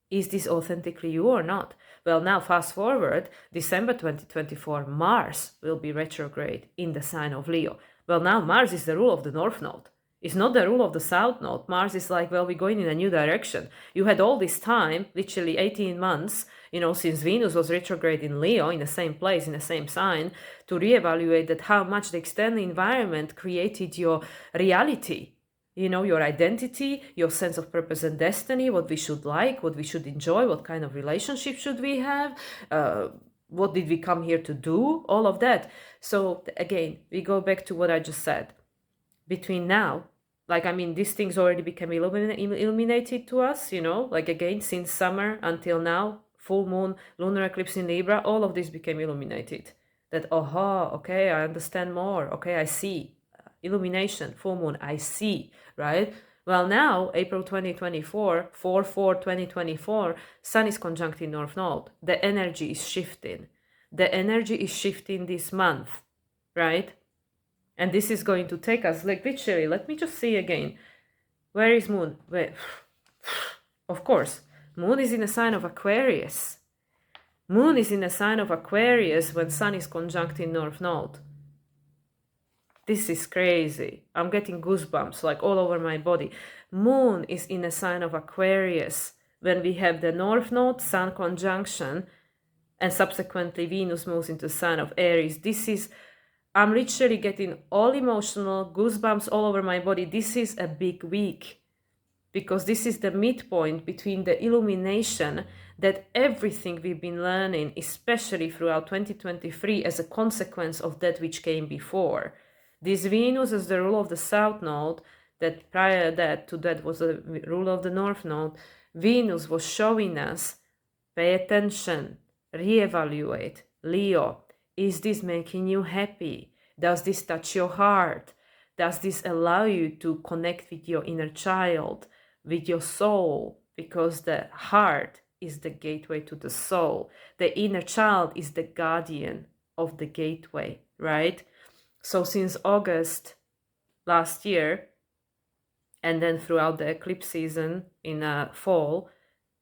Is this authentically you or not? Well, now fast forward, December 2024, Mars will be retrograde in the sign of Leo. Well, now Mars is the rule of the North Node. It's not the rule of the South Node. Mars is like, well, we're going in a new direction. You had all this time, literally 18 months, since Venus was retrograde in Leo, in the same place, in the same sign, to reevaluate that how much the external environment created your reality. Your identity, your sense of purpose and destiny, what we should like, what we should enjoy, what kind of relationship should we have, what did we come here to do, all of that. So again, we go back to what I just said. Between now, these things already became illuminated to us, like again, since summer until now, full moon, lunar eclipse in Libra, all of this became illuminated. That, okay, I understand more, okay, I see. Illumination, full moon, I see, right? Well, now, April 2024, 4/4/2024, Sun is conjunct in North Node. The energy is shifting. The energy is shifting this month, right? And this is going to take us, like, literally, let me just see again. Where is Moon? Where? Of course, Moon is in a sign of Aquarius. Moon is in a sign of Aquarius when Sun is conjunct in North Node. This is crazy. I'm getting goosebumps like all over my body. Moon is in a sign of Aquarius when we have the North Node, Sun conjunction, and subsequently Venus moves into the sign of Aries. I'm literally getting all emotional, goosebumps all over my body. This is a big week, because this is the midpoint between the illumination that everything we've been learning, especially throughout 2023, as a consequence of that which came before. This Venus as the rule of the South Node, that prior to that was the rule of the North Node, Venus was showing us, pay attention, reevaluate. Leo, is this making you happy? Does this touch your heart? Does this allow you to connect with your inner child, with your soul? Because the heart is the gateway to the soul. The inner child is the guardian of the gateway, right? So since August last year, and then throughout the eclipse season in fall,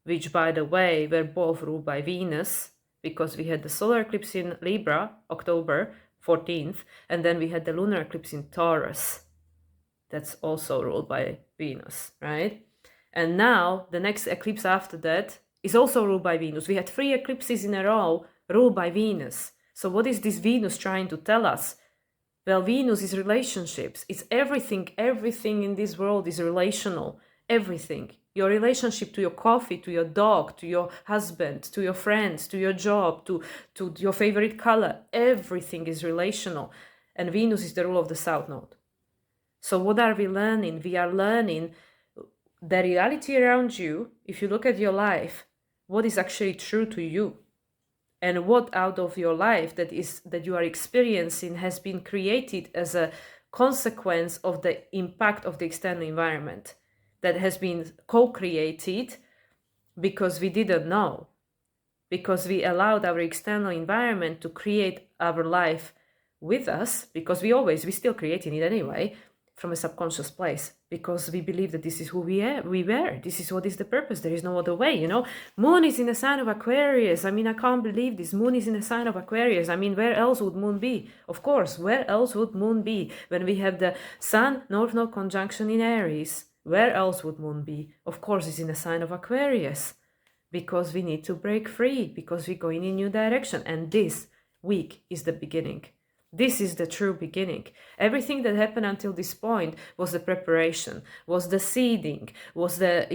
which by the way were both ruled by Venus, because we had the solar eclipse in Libra, October 14th, and then we had the lunar eclipse in Taurus. That's also ruled by Venus, right? And now the next eclipse after that is also ruled by Venus. We had 3 eclipses in a row ruled by Venus. So what is this Venus trying to tell us? Well, Venus is relationships. It's everything. Everything in this world is relational. Everything. Your relationship to your coffee, to your dog, to your husband, to your friends, to your job, to your favorite color. Everything is relational. And Venus is the rule of the South Node. So what are we learning? We are learning the reality around you. If you look at your life, what is actually true to you? And what out of your life that you are experiencing has been created as a consequence of the impact of the external environment, that has been co-created because we didn't know, because we allowed our external environment to create our life with us, because we're still creating it anyway, from a subconscious place, because we believe that this is who we were. This is what is the purpose. There is no other way, you know. Moon is in a sign of Aquarius. I mean, I can't believe this. Moon is in a sign of Aquarius. I mean, where else would Moon be? Of course, where else would Moon be when we have the Sun North Node conjunction in Aries? Where else would Moon be? Of course, it's in a sign of Aquarius, because we need to break free, because we're going in a new direction. And this week is the beginning. This is the true beginning. Everything that happened until this point was the preparation, was the seeding, was the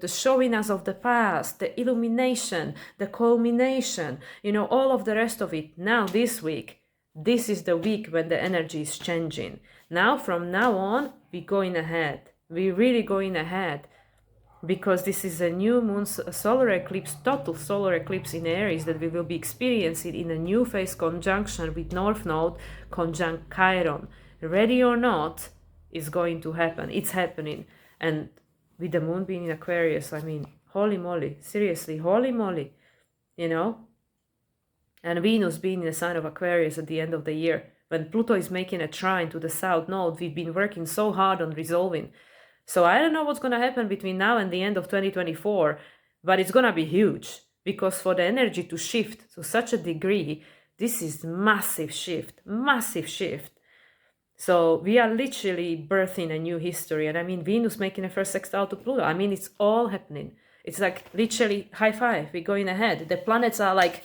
showing us of the past, the illumination, the culmination, all of the rest of it. Now this week, this is the week when the energy is changing. Now, from now on, we're going ahead. We're really going ahead. Because this is a new moon solar eclipse, total solar eclipse in Aries that we will be experiencing in a new phase conjunction with North Node conjunct Chiron. Ready or not, is going to happen. It's happening. And with the moon being in Aquarius, I mean, holy moly, seriously, holy moly, And Venus being in the sign of Aquarius at the end of the year. When Pluto is making a trine to the South Node, we've been working so hard on resolving. So I don't know what's going to happen between now and the end of 2024, but it's going to be huge, because for the energy to shift to such a degree, this is massive shift. So we are literally birthing a new history. And I mean, Venus making a first sextile to Pluto. I mean, it's all happening. It's like literally high five. We're going ahead. The planets are like,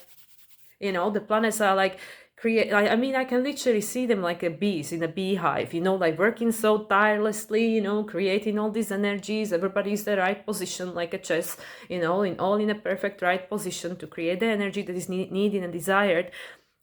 I can literally see them like a bees in a beehive, like working so tirelessly, creating all these energies. Everybody's in the right position, like a chess, in a perfect right position to create the energy that is needed and desired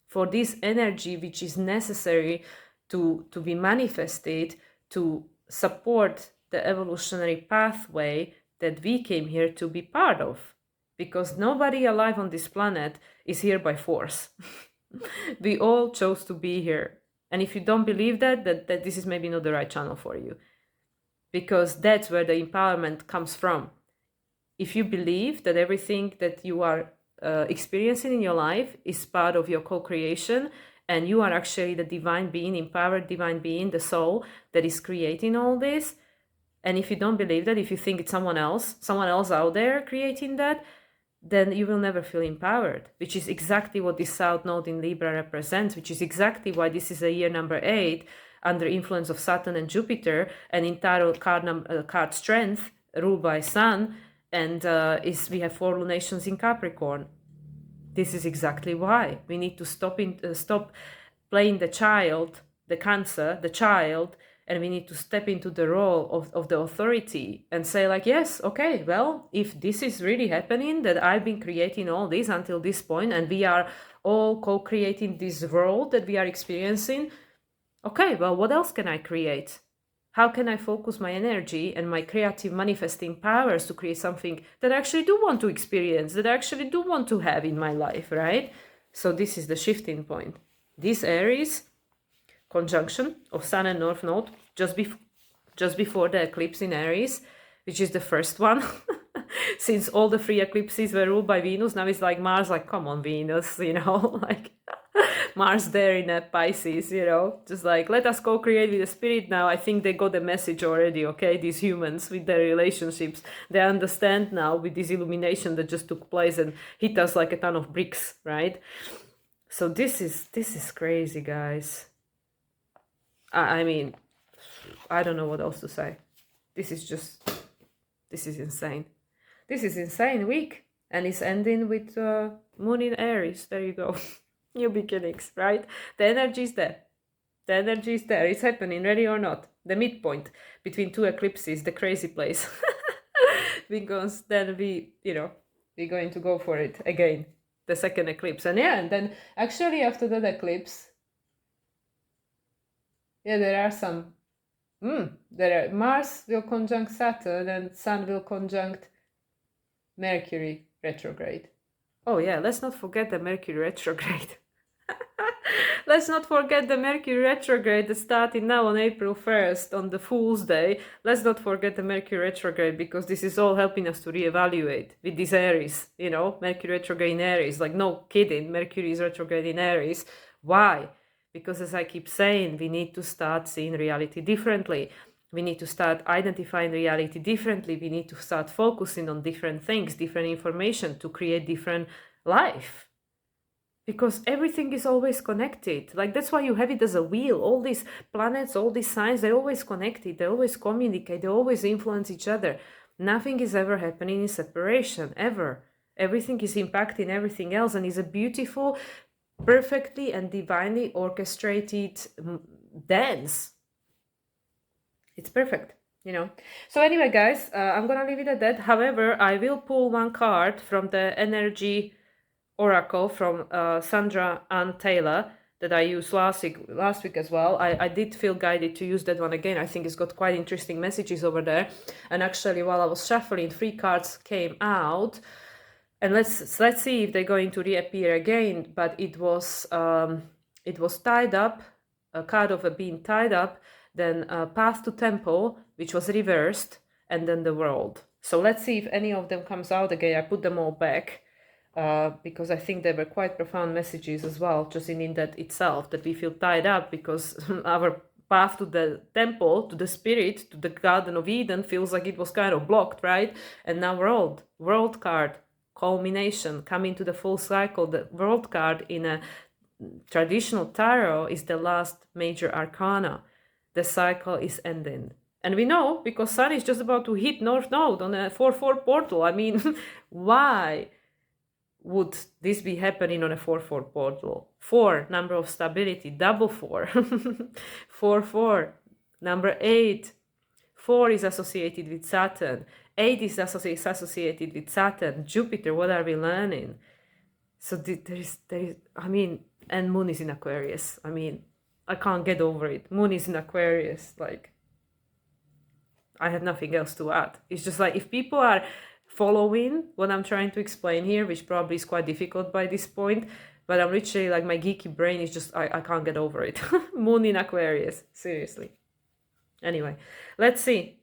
for this energy, which is necessary to be manifested, to support the evolutionary pathway that we came here to be part of. Because nobody alive on this planet is here by force. We all chose to be here. And if you don't believe that this is maybe not the right channel for you. Because that's where the empowerment comes from. If you believe that everything that you are experiencing in your life is part of your co-creation, and you are actually the divine being, empowered divine being, the soul that is creating all this, and if you don't believe that, if you think it's someone else out there creating that, then you will never feel empowered, which is exactly what this South Node in Libra represents, which is exactly why this is a year number 8 under influence of Saturn and Jupiter, and in tarot card strength, ruled by Sun, and we have 4 lunations in Capricorn. This is exactly why. We need to stop playing the child, the Cancer, the child, and we need to step into the role of the authority and say like, yes, okay, well, if this is really happening, that I've been creating all this until this point, and we are all co-creating this world that we are experiencing, okay, well, what else can I create? How can I focus my energy and my creative manifesting powers to create something that I actually do want to experience, that I actually do want to have in my life, right? So this is the shifting point. This Aries conjunction of Sun and North Node just before the eclipse in Aries, which is the first one. Since all the 3 eclipses were ruled by Venus, now it's like Mars, like, come on, Venus, you know, like Mars there in a Pisces, you know, just like, let us co-create with the spirit now. I think they got the message already, okay? These humans with their relationships, they understand now with this illumination that just took place and hit us like a ton of bricks, right? So this is crazy, guys. I mean, I don't know what else to say. This is insane. This is insane week. And it's ending with Moon in Aries. There you go. New beginnings, right? The energy is there. The energy is there. It's happening, ready or not. The midpoint between 2 eclipses, the crazy place. Because then we're going to go for it again. The second eclipse. And yeah, and then actually after that eclipse, yeah, there are some. Mars will conjunct Saturn and Sun will conjunct Mercury retrograde. Oh yeah, let's not forget the Mercury retrograde. Let's not forget the Mercury retrograde that's starting now on April 1st, on the Fool's Day. Let's not forget the Mercury retrograde, because this is all helping us to reevaluate with these Aries, you know, Mercury retrograde in Aries. Like, no kidding, Mercury is retrograde in Aries. Why? Because as I keep saying, we need to start seeing reality differently. We need to start identifying reality differently. We need to start focusing on different things, different information to create different life. Because everything is always connected. Like, that's why you have it as a wheel. All these planets, all these signs, they're always connected. They always communicate. They always influence each other. Nothing is ever happening in separation, ever. Everything is impacting everything else, and is a beautiful, perfectly and divinely orchestrated dance. It's perfect, you know. So anyway, guys, I'm gonna leave it at that. However, I will pull one card from the energy oracle from Sandra Ann Taylor that I used last week as well. I did feel guided to use that one again. I think it's got quite interesting messages over there. And actually, while I was shuffling, 3 cards came out. And let's see if they're going to reappear again. But it was tied up, a card of being tied up, then Path to Temple, which was reversed, and then the World. So let's see if any of them comes out again. I put them all back. Because I think they were quite profound messages as well, just in that itself, that we feel tied up because our path to the temple, to the spirit, to the Garden of Eden feels like it was kind of blocked, right? And now world card, culmination, coming to the full cycle. The world card in a traditional tarot is the last major arcana. The cycle is ending. And we know because Sun is just about to hit North Node on a 4-4 portal. I mean, why would this be happening on a 4-4 portal? 4, number of stability, double 4. 4-4, number 8. 4 is associated with Saturn. 8 is associated with Saturn. Jupiter, what are we learning? So there is, I mean, and Moon is in Aquarius. I mean, I can't get over it. Moon is in Aquarius. Like, I have nothing else to add. It's just like, if people are following what I'm trying to explain here, which probably is quite difficult by this point, but I'm literally like, my geeky brain is just, I can't get over it. Moon in Aquarius, seriously. Anyway, let's see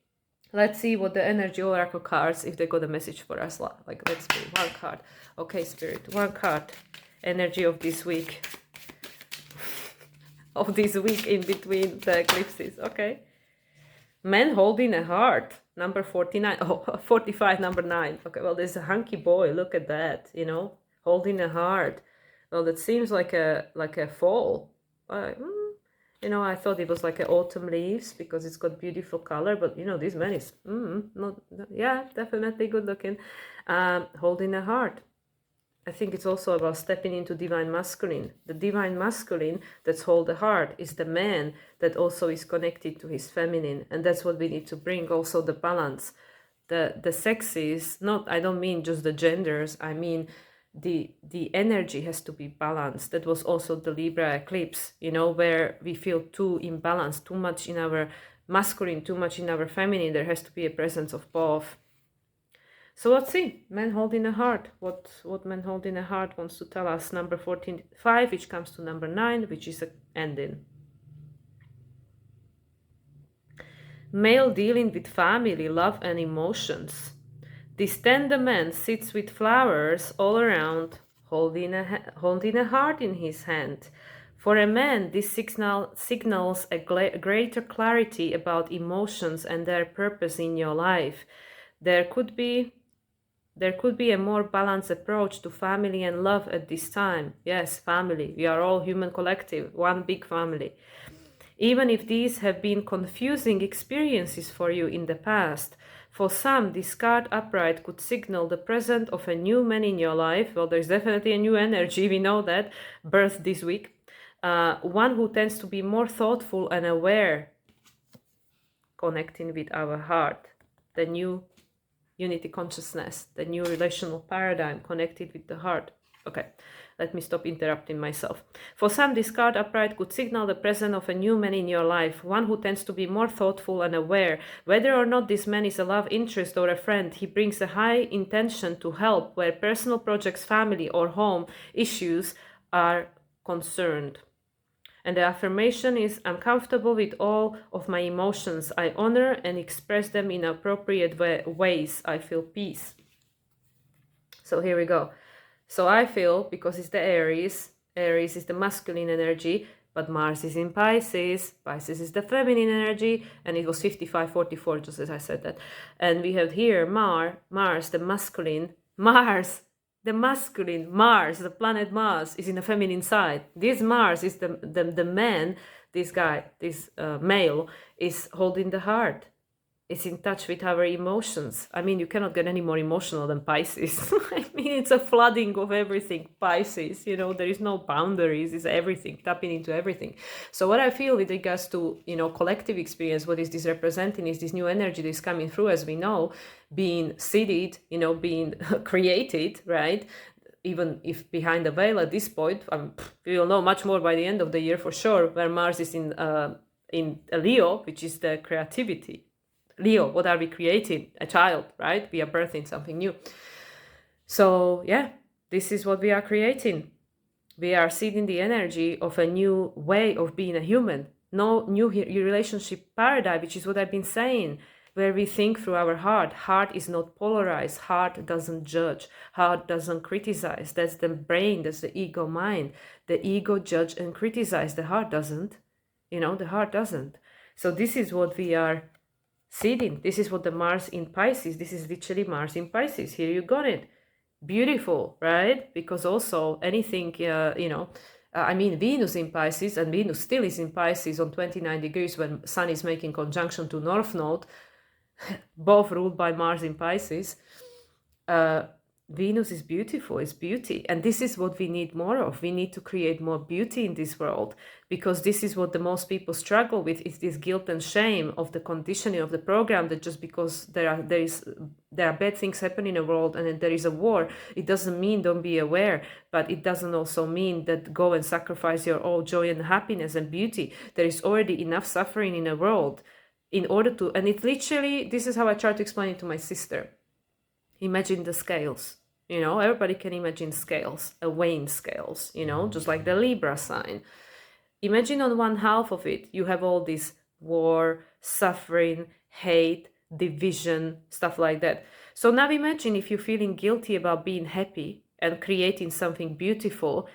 what the energy oracle cards, if they got a message for us. Like, let's see, one card. Okay, Spirit, one card. Energy of this week. Of this week in between the eclipses. Okay. Man holding a heart, number 49. Oh, 45, number 9. Okay, well, there's a hunky boy. Look at that, you know, holding a heart. Well, that seems like a fall. You know, I thought it was like autumn leaves because it's got beautiful color. But, you know, this man is, yeah, definitely good looking. Holding a heart. I think it's also about stepping into divine masculine. The divine masculine that's hold the heart is the man that also is connected to his feminine, and that's what we need to bring, also the balance. The sexes, not, I don't mean just the genders, I mean the energy has to be balanced. That was also the Libra eclipse, you know, where we feel too imbalanced, too much in our masculine, too much in our feminine. There has to be a presence of both. So let's see, man holding a heart. What man holding a heart wants to tell us. Number 14, 5, which comes to number 9, which is an ending. Male dealing with family, love and emotions. This tender man sits with flowers all around, holding a heart in his hand. For a man, this signals a greater clarity about emotions and their purpose in your life. There could be a more balanced approach to family and love at this time. Yes, family. We are all human collective, one big family. Even if these have been confusing experiences for you in the past, for some, this card upright could signal the presence of a new man in your life. Well, there's definitely a new energy, we know that, birthed this week. One who tends to be more thoughtful and aware, connecting with our heart. The new unity consciousness, the new relational paradigm connected with the heart. Okay, let me stop interrupting myself. For some, this card upright could signal the presence of a new man in your life, one who tends to be more thoughtful and aware. Whether or not this man is a love interest or a friend, he brings a high intention to help where personal projects, family or home issues are concerned. And the affirmation is, I'm comfortable with all of my emotions. I honor and express them in appropriate ways. I feel peace. So here we go. So I feel, because it's the Aries is the masculine energy, but Mars is in Pisces. Pisces is the feminine energy, and it was 55-44, just as I said that. And we have here Mars, the masculine. Mars, the planet Mars, is in the feminine side. This Mars is the man, this guy, this male, is holding the heart. It's in touch with our emotions. I mean, you cannot get any more emotional than Pisces. I mean, it's a flooding of everything, Pisces. You know, there is no boundaries. It's everything, tapping into everything. So what I feel with regards to, you know, collective experience, what is this representing is this new energy that is coming through, as we know, being seeded, you know, being created, right? Even if behind the veil at this point, we will know much more by the end of the year for sure, where Mars is in Leo, which is the creativity. Leo, what are we creating? A child, right? We are birthing something new. So yeah, this is what we are creating. We are seeding the energy of a new way of being a human. No new relationship paradigm, which is what I've been saying, where we think through our heart. Heart is not polarized. Heart doesn't judge. Heart doesn't criticize. That's the brain, that's the ego mind. The ego judge and criticize. The heart doesn't. You know, the heart doesn't. So this is what we are seeding. This is what the Mars in Pisces, this is literally Mars in Pisces. Here you got it. Beautiful, right? Because also anything, I mean, Venus in Pisces, and Venus still is in Pisces on 29 degrees when Sun is making conjunction to North Node, both ruled by Mars in Pisces. Venus is beautiful, it's beauty. And this is what we need more of. We need to create more beauty in this world, because this is what the most people struggle with, is this guilt and shame of the conditioning of the program, that just because there are bad things happening in the world and there is a war, it doesn't mean don't be aware, but it doesn't also mean that go and sacrifice your all joy and happiness and beauty. There is already enough suffering in the world in order to, and it literally, this is how I try to explain it to my sister. Imagine the scales, you know, everybody can imagine scales, weighing scales, you know, just like the Libra sign. Imagine on one half of it, you have all this war, suffering, hate, division, stuff like that. So now imagine if you're feeling guilty about being happy and creating something beautiful,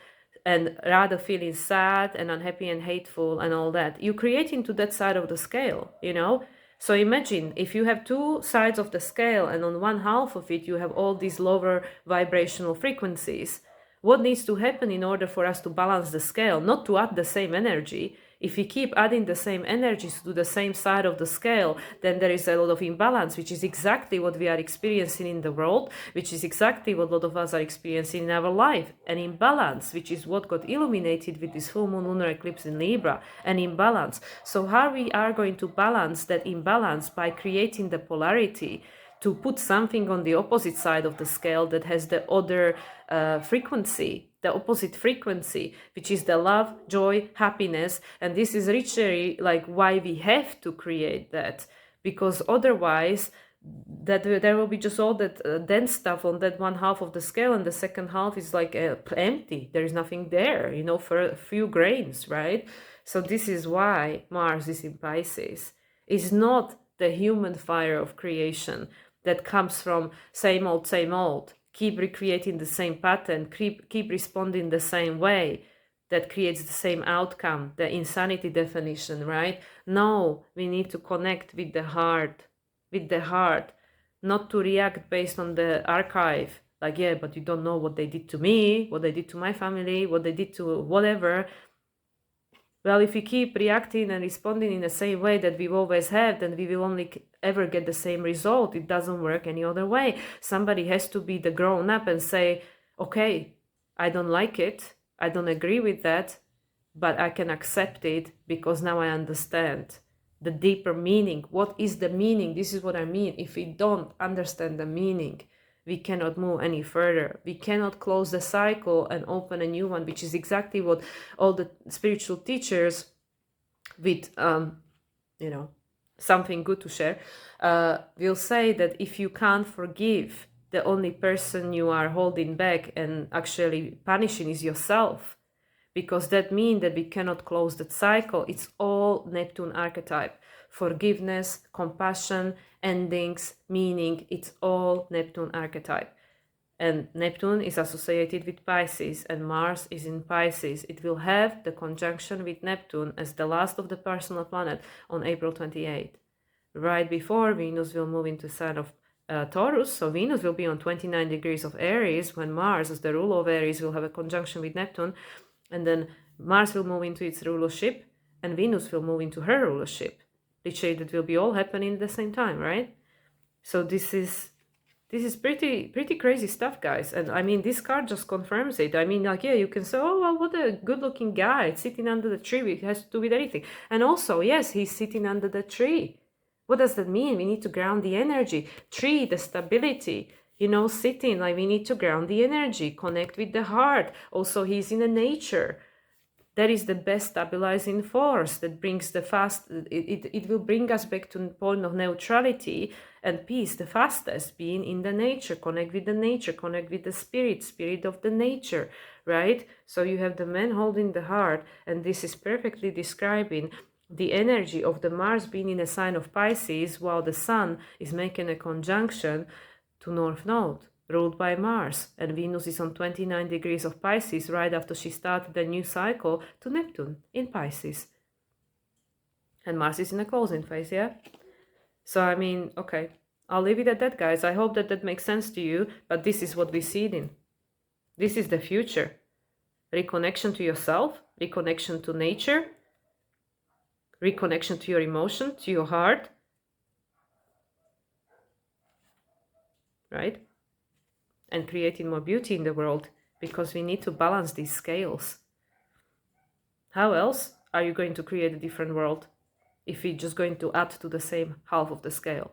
and rather feeling sad and unhappy and hateful and all that. You're creating to that side of the scale, you know. So imagine if you have two sides of the scale, and on one half of it you have all these lower vibrational frequencies. What needs to happen in order for us to balance the scale? Not to add the same energy. If we keep adding the same energies to the same side of the scale, then there is a lot of imbalance, which is exactly what we are experiencing in the world, which is exactly what a lot of us are experiencing in our life. An imbalance, which is what got illuminated with this full moon lunar eclipse in Libra, an imbalance. So how we are going to balance that imbalance by creating the polarity, to put something on the opposite side of the scale that has the other frequency, the opposite frequency, which is the love, joy, happiness. And this is literally like why we have to create that, because otherwise that there will be just all that dense stuff on that one half of the scale, and the second half is like empty. There is nothing there, you know, for a few grains, right? So this is why Mars is in Pisces. It's not the human fire of creation that comes from same old, keep recreating the same pattern, keep responding the same way, that creates the same outcome, the insanity definition, right? No, we need to connect with the heart, not to react based on the archive. Like, yeah, but you don't know what they did to me, what they did to my family, what they did to whatever. Well, if we keep reacting and responding in the same way that we always have, then we will only ever get the same result. It doesn't work any other way. Somebody has to be the grown up and say, okay, I don't like it, I don't agree with that, but I can accept it because now I understand the deeper meaning. What is the meaning? This is what I mean. If we don't understand the meaning, we cannot move any further. We cannot close the cycle and open a new one, which is exactly what all the spiritual teachers with, something good to share, will say that if you can't forgive, the only person you are holding back and actually punishing is yourself, because that means that we cannot close that cycle. It's all Neptune archetype. Forgiveness, compassion, endings, meaning, it's all Neptune archetype. And Neptune is associated with Pisces, and Mars is in Pisces. It will have the conjunction with Neptune as the last of the personal planet on April 28th. Right before Venus will move into sign of Taurus, so Venus will be on 29 degrees of Aries, when Mars, as the ruler of Aries, will have a conjunction with Neptune, and then Mars will move into its rulership, and Venus will move into her rulership. Literally, that will be all happening at the same time, right? So this is pretty crazy stuff, guys. And I mean, this card just confirms it. I mean, like, yeah, you can say, oh, well, what a good-looking guy sitting under the tree. It has to do with anything. And also, yes, he's sitting under the tree. What does that mean? We need to ground the energy. Tree, the stability, sitting, like we need to ground the energy, connect with the heart. Also, he's in the nature. That is the best stabilizing force that brings the it will bring us back to the point of neutrality and peace the fastest, being in the nature, connect with the nature, connect with the spirit of the nature, right? So you have the man holding the heart, and this is perfectly describing the energy of the Mars being in a sign of Pisces, while the Sun is making a conjunction to North Node, ruled by Mars, and Venus is on 29 degrees of Pisces right after she started a new cycle to Neptune in Pisces. And Mars is in a closing phase, yeah? So, I mean, okay, I'll leave it at that, guys. I hope that makes sense to you, but this is what we see it in. This is the future. Reconnection to yourself, reconnection to nature, reconnection to your emotion, to your heart, right? And creating more beauty in the world, because we need to balance these scales. How else are you going to create a different world if we're just going to add to the same half of the scale?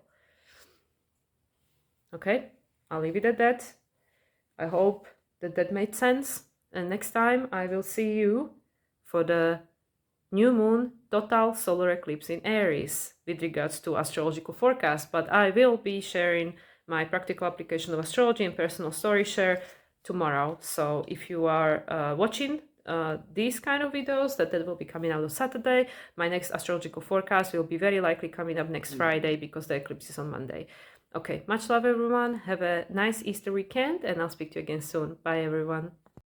Okay, I'll leave it at that. I hope that made sense. And next time I will see you for the new moon total solar eclipse in Aries with regards to astrological forecast. But I will be sharing my practical application of astrology and personal story share tomorrow. So if you are watching these kind of videos, that will be coming out on Saturday. My next astrological forecast will be very likely coming up next Friday, because the eclipse is on Monday. Okay, much love everyone. Have a nice Easter weekend, and I'll speak to you again soon. Bye everyone.